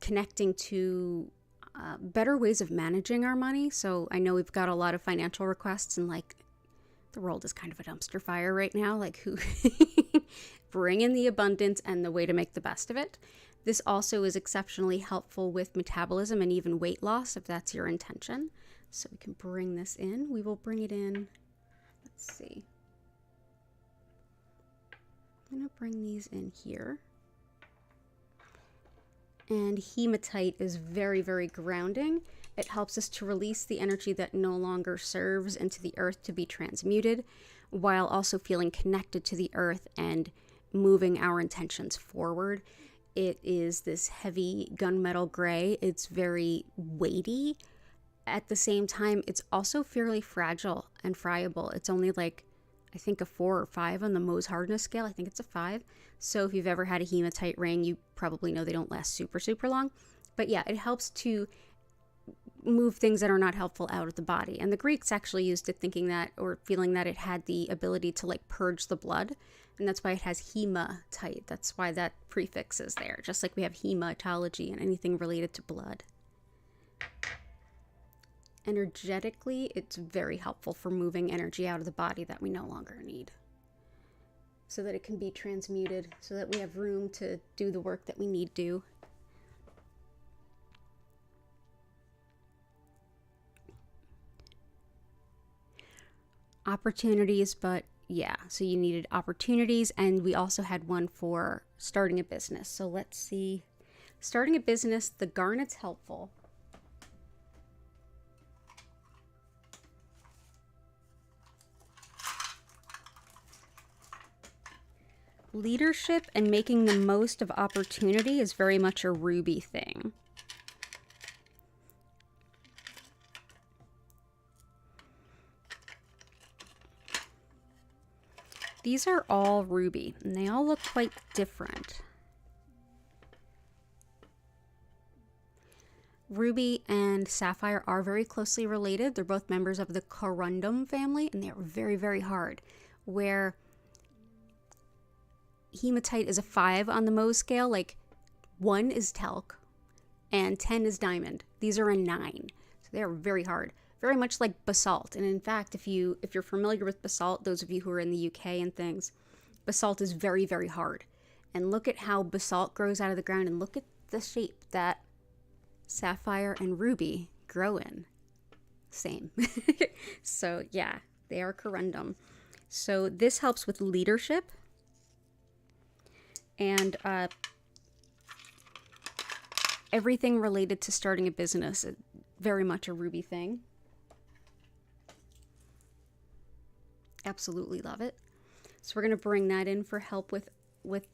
connecting to better ways of managing our money. So I know we've got a lot of financial requests, and like the world is kind of a dumpster fire right now. Like who bring in the abundance and the way to make the best of it. This also is exceptionally helpful with metabolism and even weight loss if that's your intention. So we can bring this in. We will bring it in. Let's see. I'm going to bring these in here. And hematite is very, very grounding. It helps us to release the energy that no longer serves into the earth to be transmuted, while also feeling connected to the earth and moving our intentions forward. It is this heavy gunmetal gray. It's very weighty. At the same time, it's also fairly fragile and friable. It's only like, I think, a 4 or 5 on the Mohs hardness scale. I think it's a 5. So if you've ever had a hematite ring, you probably know they don't last super, super long. But yeah, it helps to move things that are not helpful out of the body. And the Greeks actually used it thinking that, or feeling that it had the ability to like purge the blood. And that's why it has hematite. That's why that prefix is there. Just like we have hematology and anything related to blood. Energetically, it's very helpful for moving energy out of the body that we no longer need, so that it can be transmuted, so that we have room to do the work that we need to. Opportunities, but yeah, so you needed opportunities, and we also had one for starting a business. So let's see. Starting a business, the garnet's helpful. Leadership and making the most of opportunity is very much a ruby thing. These are all ruby, and they all look quite different. Ruby and sapphire are very closely related. They're both members of the corundum family, and they're very, very hard. Where hematite is a 5 on the Mohs scale, like 1 is talc and 10 is diamond. These are a 9. So they are very hard. Very much like basalt. And in fact, if you're familiar with basalt, those of you who are in the UK and things, basalt is very, very hard. And look at how basalt grows out of the ground, and look at the shape that sapphire and ruby grow in. Same. So yeah, they are corundum. So this helps with leadership. And everything related to starting a business, very much a ruby thing. Absolutely love it. So we're going to bring that in for help with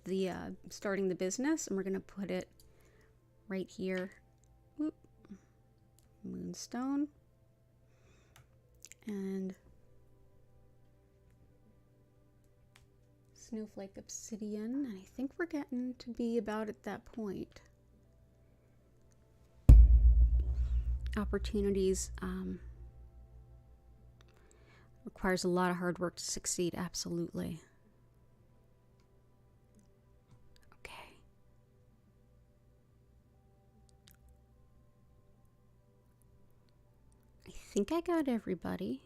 the starting the business, and we're going to put it right here. Whoop. Moonstone. And Snowflake Obsidian, and I think we're getting to be about at that point. Opportunities requires a lot of hard work to succeed, absolutely. Okay. I think I got everybody,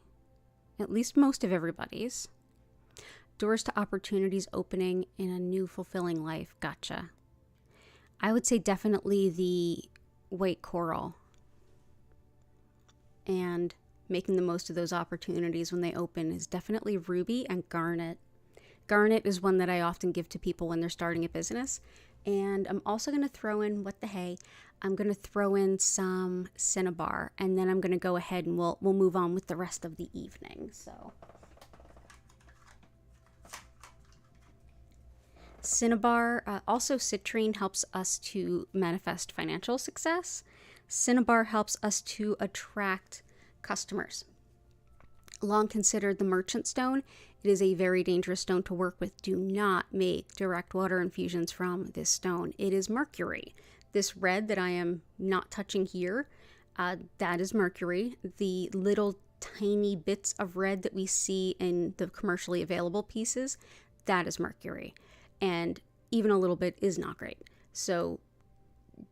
at least most of everybody's. Doors to opportunities opening in a new fulfilling life. Gotcha. I would say definitely the white coral and making the most of those opportunities when they open is definitely ruby and garnet. Garnet is one that I often give to people when they're starting a business. And I'm also going to throw in, what the hey, I'm going to throw in some cinnabar, and then I'm going to go ahead and we'll move on with the rest of the evening. So cinnabar, also citrine helps us to manifest financial success. Cinnabar helps us to attract customers. Long considered the merchant stone, it is a very dangerous stone to work with. Do not make direct water infusions from this stone. It is mercury. This red that I am not touching here, that is mercury. The little tiny bits of red that we see in the commercially available pieces, that is mercury. And even a little bit is not great. So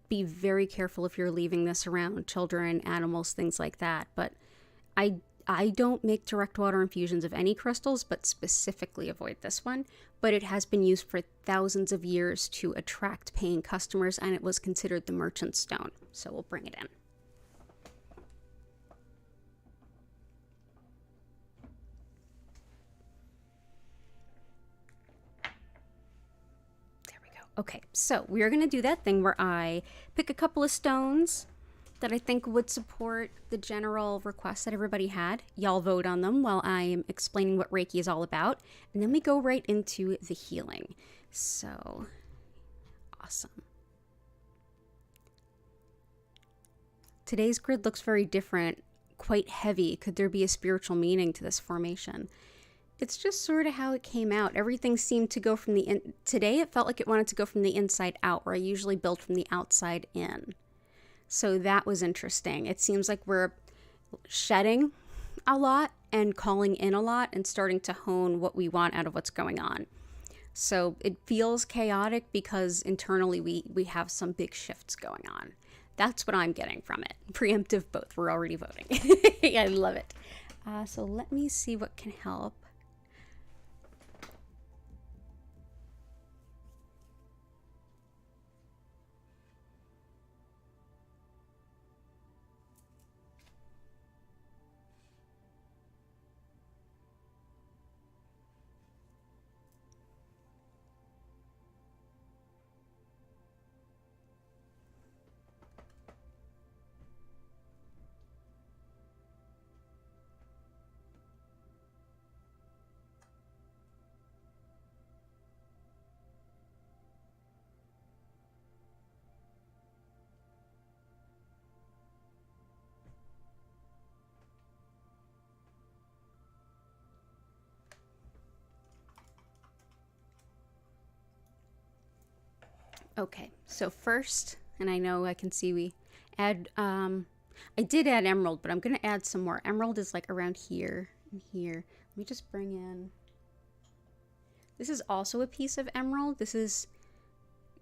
be very careful if you're leaving this around children, animals, things like that. But I don't make direct water infusions of any crystals, but specifically avoid this one. But it has been used for thousands of years to attract paying customers, and it was considered the merchant stone. So we'll bring it in. Okay, so we are going to do that thing where I pick a couple of stones that I think would support the general requests that everybody had. Y'all vote on them while I am explaining what Reiki is all about. And then we go right into the healing. So, awesome. Today's grid looks very different, quite heavy. Could there be a spiritual meaning to this formation? It's just sort of how it came out. Everything seemed to go from today it felt like it wanted to go from the inside out, where I usually build from the outside in. So that was interesting. It seems like we're shedding a lot and calling in a lot and starting to hone what we want out of what's going on. So it feels chaotic because internally we have some big shifts going on. That's what I'm getting from it. Preemptive both. We're already voting. I love it. So let me see what can help. Okay, so first, and I know I can see we add, I did add emerald, but I'm going to add some more. Emerald is like around here and here. Let me just bring in, this is also a piece of emerald. This is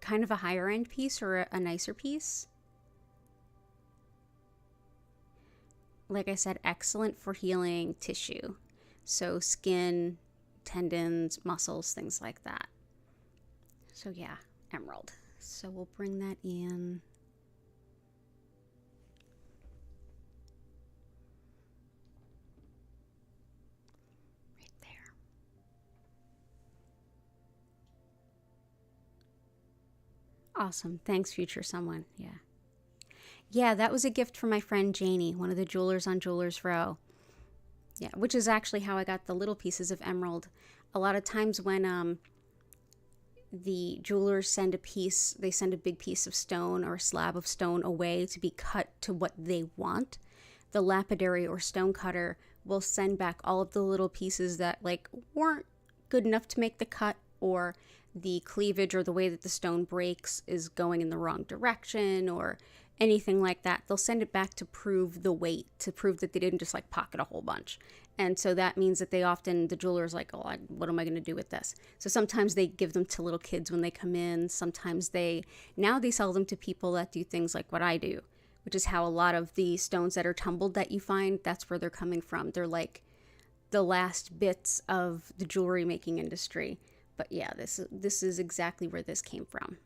kind of a higher end piece or a nicer piece. Like I said, excellent for healing tissue. So skin, tendons, muscles, things like that. So yeah, emerald. So we'll bring that in. Right there. Awesome. Thanks, future someone. Yeah. Yeah, that was a gift from my friend Janie, one of the jewelers on Jewelers Row. Yeah, which is actually how I got the little pieces of emerald. A lot of times when the jewelers send a piece, they send a big piece of stone or a slab of stone away to be cut to what they want. The lapidary or stone cutter will send back all of the little pieces that like weren't good enough to make the cut, or the cleavage or the way that the stone breaks is going in the wrong direction or anything like that. They'll send it back to prove the weight, to prove that they didn't just like pocket a whole bunch. And so that means that they often, the jeweler's like, oh, what am I going to do with this? So sometimes they give them to little kids when they come in. Sometimes now they sell them to people that do things like what I do, which is how a lot of the stones that are tumbled that you find, that's where they're coming from. They're like the last bits of the jewelry making industry. But yeah, this is exactly where this came from.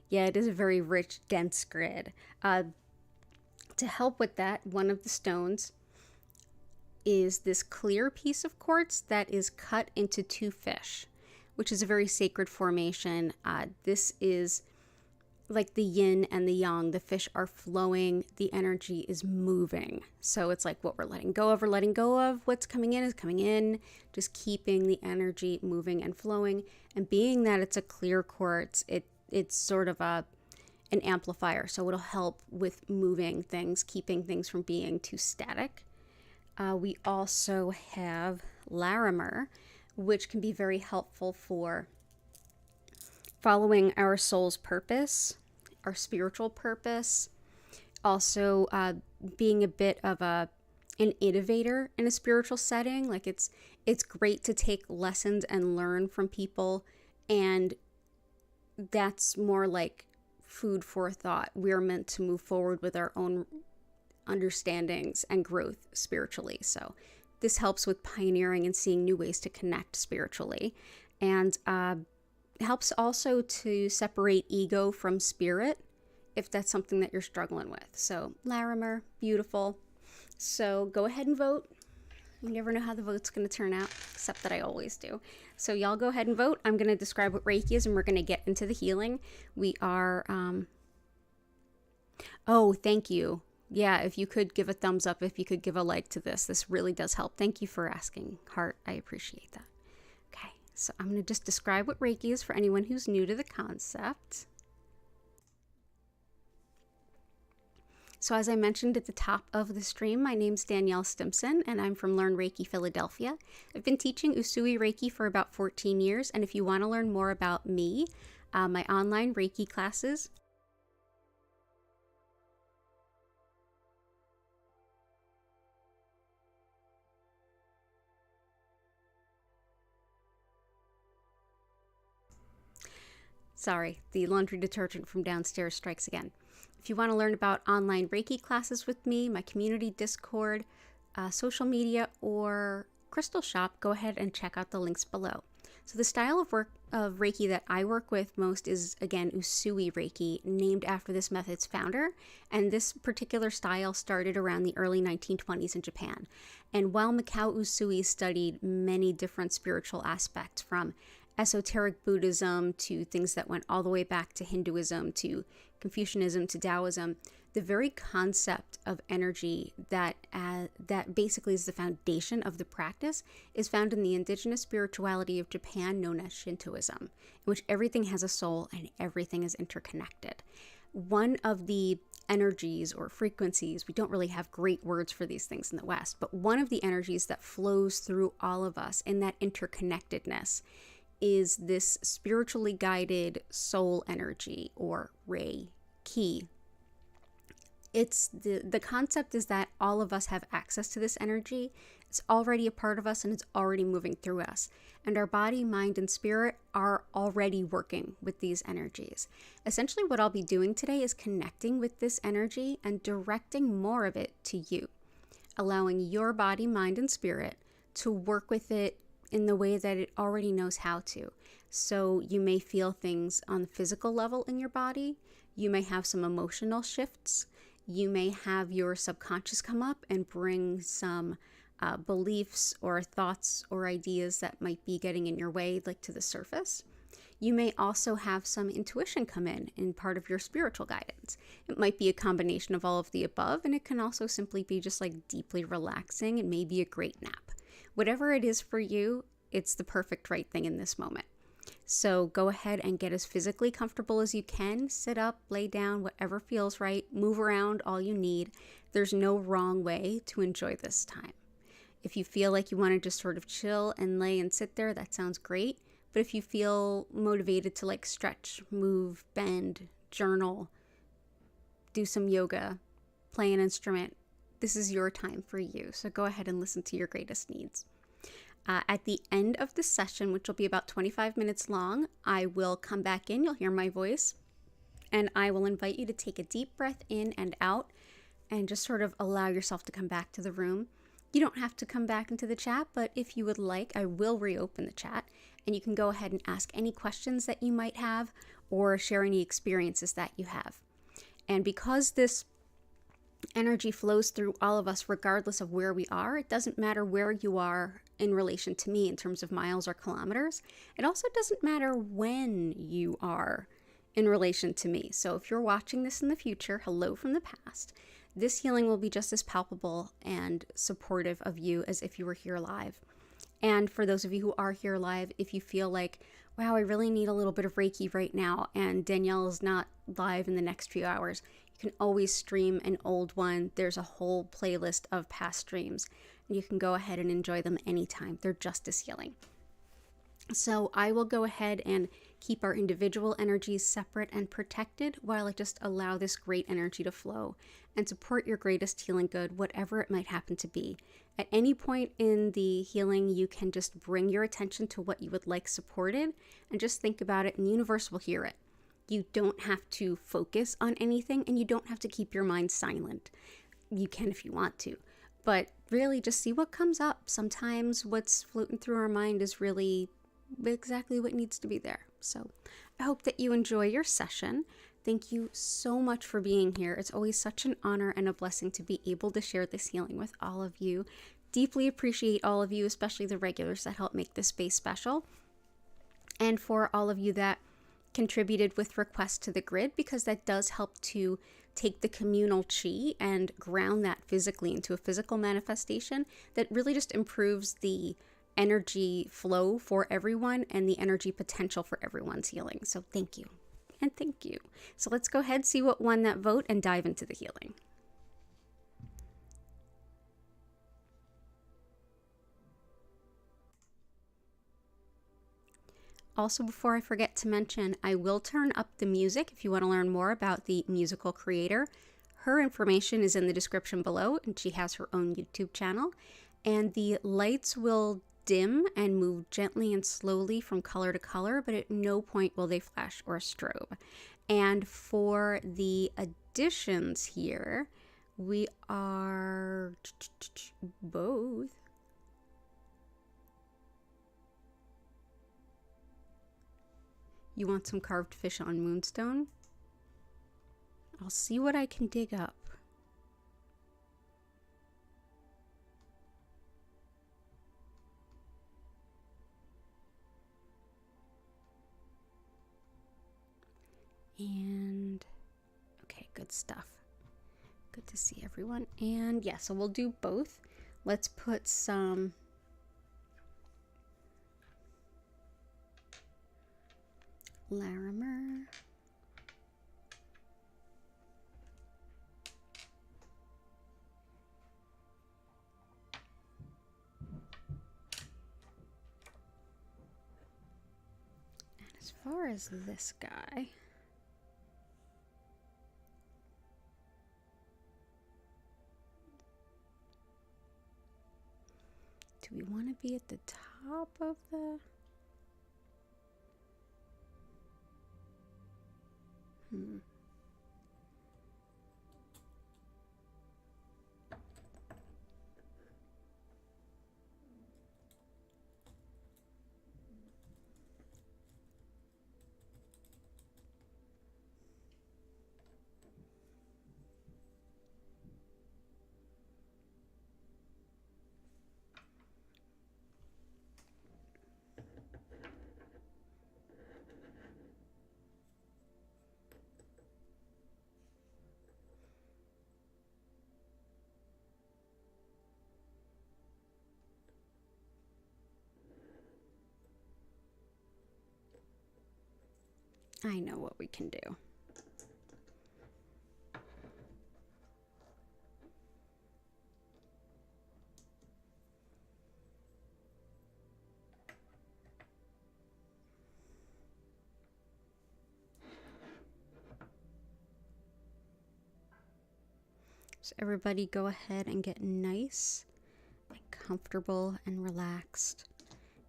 Yeah, it is a very rich, dense grid. To help with that, one of the stones is this clear piece of quartz that is cut into two fish, which is a very sacred formation. This is like the yin and the yang. The fish are flowing, the energy is moving. So it's like what we're letting go of, what's coming in is coming in, just keeping the energy moving and flowing. And being that it's a clear quartz, it's sort of an amplifier, so it'll help with moving things, keeping things from being too static. We also have Larimer, which can be very helpful for following our soul's purpose, our spiritual purpose. Also, being a bit of an innovator in a spiritual setting. Like it's great to take lessons and learn from people, and that's more like food for thought. We're meant to move forward with our own understandings and growth spiritually. So this helps with pioneering and seeing new ways to connect spiritually, and helps also to separate ego from spirit if that's something that you're struggling with. So Larimer, beautiful. So go ahead and vote. You never know how the vote's going to turn out, except that I always do. So y'all go ahead and vote. I'm going to describe what Reiki is, and we're going to get into the healing. We are, oh, thank you. Yeah, if you could give a thumbs up, if you could give a like to this really does help. Thank you for asking, Heart. I appreciate that. Okay, so I'm going to just describe what Reiki is for anyone who's new to the concept. So as I mentioned at the top of the stream, my name's Danielle Stimpson, and I'm from Learn Reiki Philadelphia. I've been teaching Usui Reiki for about 14 years, and if you want to learn more about me, my online Reiki classes. Sorry, the laundry detergent from downstairs strikes again. If you want to learn about online Reiki classes with me, my community Discord, social media, or crystal shop, go ahead and check out the links below. So the style of Reiki that I work with most is, again, Usui Reiki, named after this method's founder. And this particular style started around the early 1920s in Japan. And while Mikao Usui studied many different spiritual aspects, from esoteric Buddhism to things that went all the way back to Hinduism, to Confucianism, to Taoism, the very concept of energy that basically is the foundation of the practice is found in the indigenous spirituality of Japan known as Shintoism, in which everything has a soul and everything is interconnected. One of the energies or frequencies, we don't really have great words for these things in the West, but one of the energies that flows through all of us in that interconnectedness is this spiritually guided soul energy, or Reiki. It's the concept is that all of us have access to this energy. It's already a part of us and it's already moving through us. And our body, mind, and spirit are already working with these energies. Essentially, what I'll be doing today is connecting with this energy and directing more of it to you, allowing your body, mind, and spirit to work with it in the way that it already knows how to. So you may feel things on the physical level in your body. You may have some emotional shifts. You may have your subconscious come up and bring some beliefs or thoughts or ideas that might be getting in your way, like to the surface. You may also have some intuition come in part of your spiritual guidance. It might be a combination of all of the above, and it can also simply be just like deeply relaxing and maybe a great nap. Whatever it is for you, it's the perfect right thing in this moment. So go ahead and get as physically comfortable as you can. Sit up, lay down, whatever feels right. Move around all you need. There's no wrong way to enjoy this time. If you feel like you want to just sort of chill and lay and sit there, that sounds great. But if you feel motivated to like stretch, move, bend, journal, do some yoga, play an instrument, this is your time for you. So go ahead and listen to your greatest needs. At the end of the session, which will be about 25 minutes long, I will come back in. You'll hear my voice. And I will invite you to take a deep breath in and out and just sort of allow yourself to come back to the room. You don't have to come back into the chat, but if you would like, I will reopen the chat. And you can go ahead and ask any questions that you might have or share any experiences that you have. And because this energy flows through all of us regardless of where we are, it doesn't matter where you are in relation to me in terms of miles or kilometers. It also doesn't matter when you are in relation to me. So if you're watching this in the future, hello from the past, this healing will be just as palpable and supportive of you as if you were here live. And for those of you who are here live, if you feel like, wow, I really need a little bit of Reiki right now, and Danielle is not live in the next few hours, you can always stream an old one. There's a whole playlist of past streams, and you can go ahead and enjoy them anytime. They're just as healing. So I will go ahead and keep our individual energies separate and protected while I just allow this great energy to flow and support your greatest healing good, whatever it might happen to be. At any point in the healing, you can just bring your attention to what you would like supported and just think about it, and the universe will hear it. You don't have to focus on anything, and you don't have to keep your mind silent. You can if you want to, but really just see what comes up. Sometimes what's floating through our mind is really exactly what needs to be there. So I hope that you enjoy your session. Thank you so much for being here. It's always such an honor and a blessing to be able to share this healing with all of you. Deeply appreciate all of you, especially the regulars that help make this space special. And for all of you that contributed with requests to the grid, because that does help to take the communal chi and ground that physically into a physical manifestation that really just improves the energy flow for everyone and the energy potential for everyone's healing. So thank you. And thank you. So let's go ahead, see what won that vote, and dive into the healing. Also, before I forget to mention, I will turn up the music if you want to learn more about the musical creator. Her information is in the description below, and she has her own YouTube channel. And the lights will dim and move gently and slowly from color to color, but at no point will they flash or strobe. And for the additions here, we are both. You want some carved fish on moonstone? I'll see what I can dig up. And okay, good stuff. Good to see everyone. And yeah, so we'll do both. Let's put some Larimer. And as far as this guy, do we want to be at the top of the... I know what we can do. So everybody go ahead and get nice and comfortable and relaxed.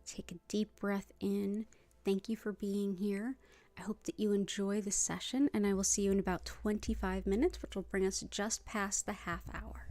Take a deep breath in. Thank you for being here. I hope that you enjoy the session, and I will see you in about 25 minutes, which will bring us just past the half hour.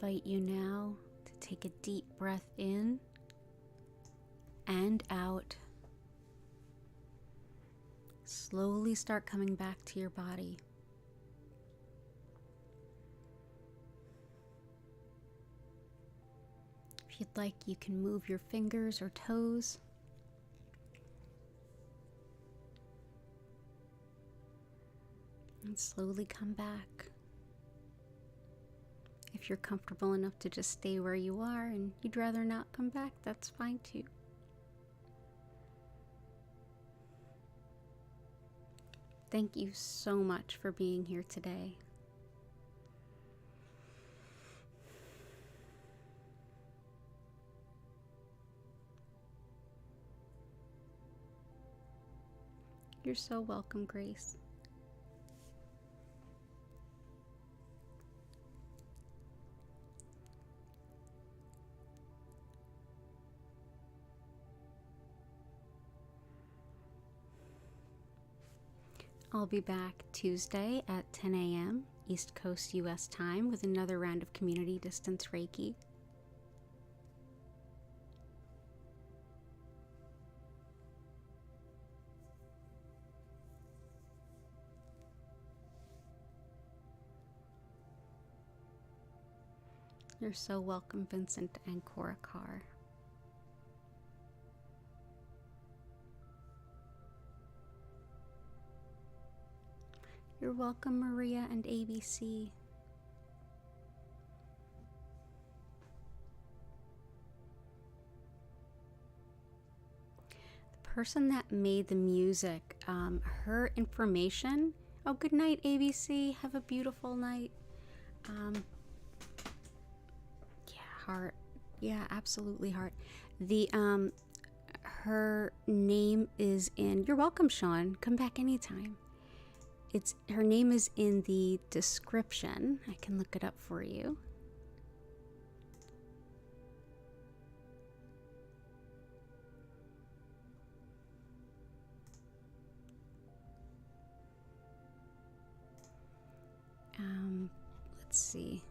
invite you now to take a deep breath in and out. Slowly start coming back to your body. If you'd like, you can move your fingers or toes. And slowly come back. If you're comfortable enough to just stay where you are and you'd rather not come back, that's fine too. Thank you so much for being here today. You're so welcome, Grace. I'll be back Tuesday at 10 a.m. East Coast US time with another round of community distance Reiki. You're so welcome, Vincent and Cora Carr. You're welcome, Maria and ABC. The person that made the music, her information. Oh, good night, ABC. Have a beautiful night. Yeah, heart. Yeah, absolutely, heart. The her name is in. You're welcome, Sean. Come back anytime. Her name is in the description. I can look it up for you. Let's see.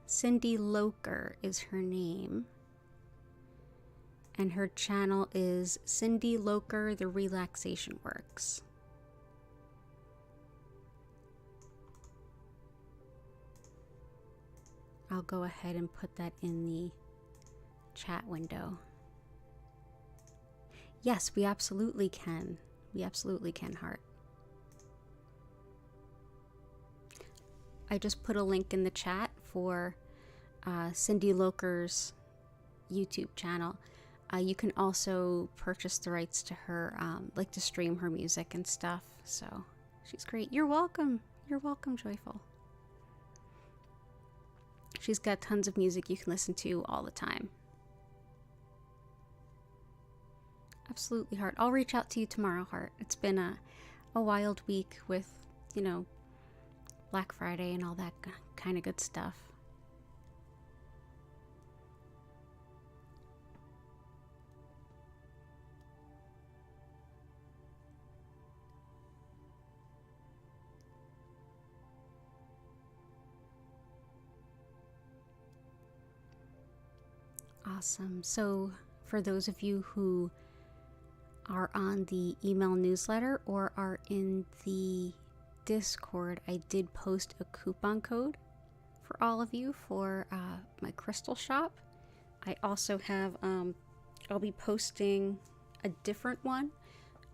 Cindy Loker is her name. And her channel is Cindy Loker, The Relaxation Works. I'll go ahead and put that in the chat window. Yes, we absolutely can. We absolutely can, heart. I just put a link in the chat for Cindy Loker's YouTube channel. You can also purchase the rights to her, like to stream her music and stuff. So she's great. You're welcome. You're welcome, Joyful. She's got tons of music you can listen to all the time. Absolutely, heart. I'll reach out to you tomorrow, heart. It's been a wild week with, you know, Black Friday and all that kind of good stuff. Awesome. So for those of you who are on the email newsletter or are in the Discord, I did post a coupon code for all of you for my crystal shop. I also have, I'll be posting a different one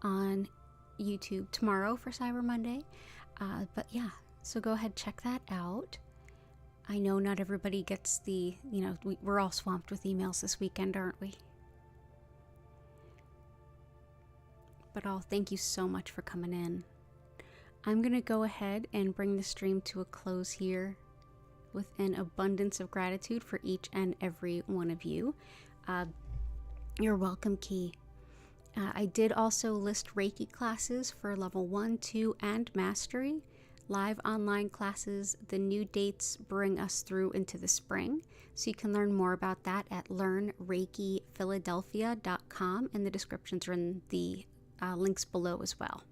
on YouTube tomorrow for Cyber Monday. But yeah, so go ahead, check that out. I know not everybody gets the, you know, we're all swamped with emails this weekend, aren't we? But I'll thank you so much for coming in. I'm going to go ahead and bring the stream to a close here with an abundance of gratitude for each and every one of you. You're welcome, Key. I did also list Reiki classes for level 1, 2, and Mastery. Live online classes. The new dates bring us through into the spring. So you can learn more about that at learnreikiphiladelphia.com, and the descriptions are in the links below as well.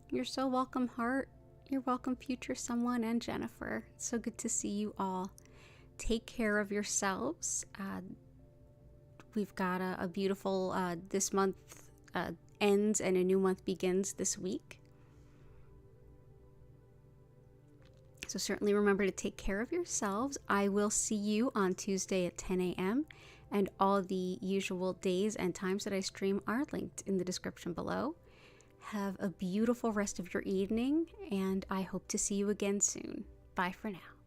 You're so welcome, heart. You're welcome, future someone and Jennifer. It's so good to see you all. Take care of yourselves. We've got a beautiful, this month ends and a new month begins this week. So certainly remember to take care of yourselves. I will see you on Tuesday at 10 a.m. and all the usual days and times that I stream are linked in the description below. Have a beautiful rest of your evening, and I hope to see you again soon. Bye for now.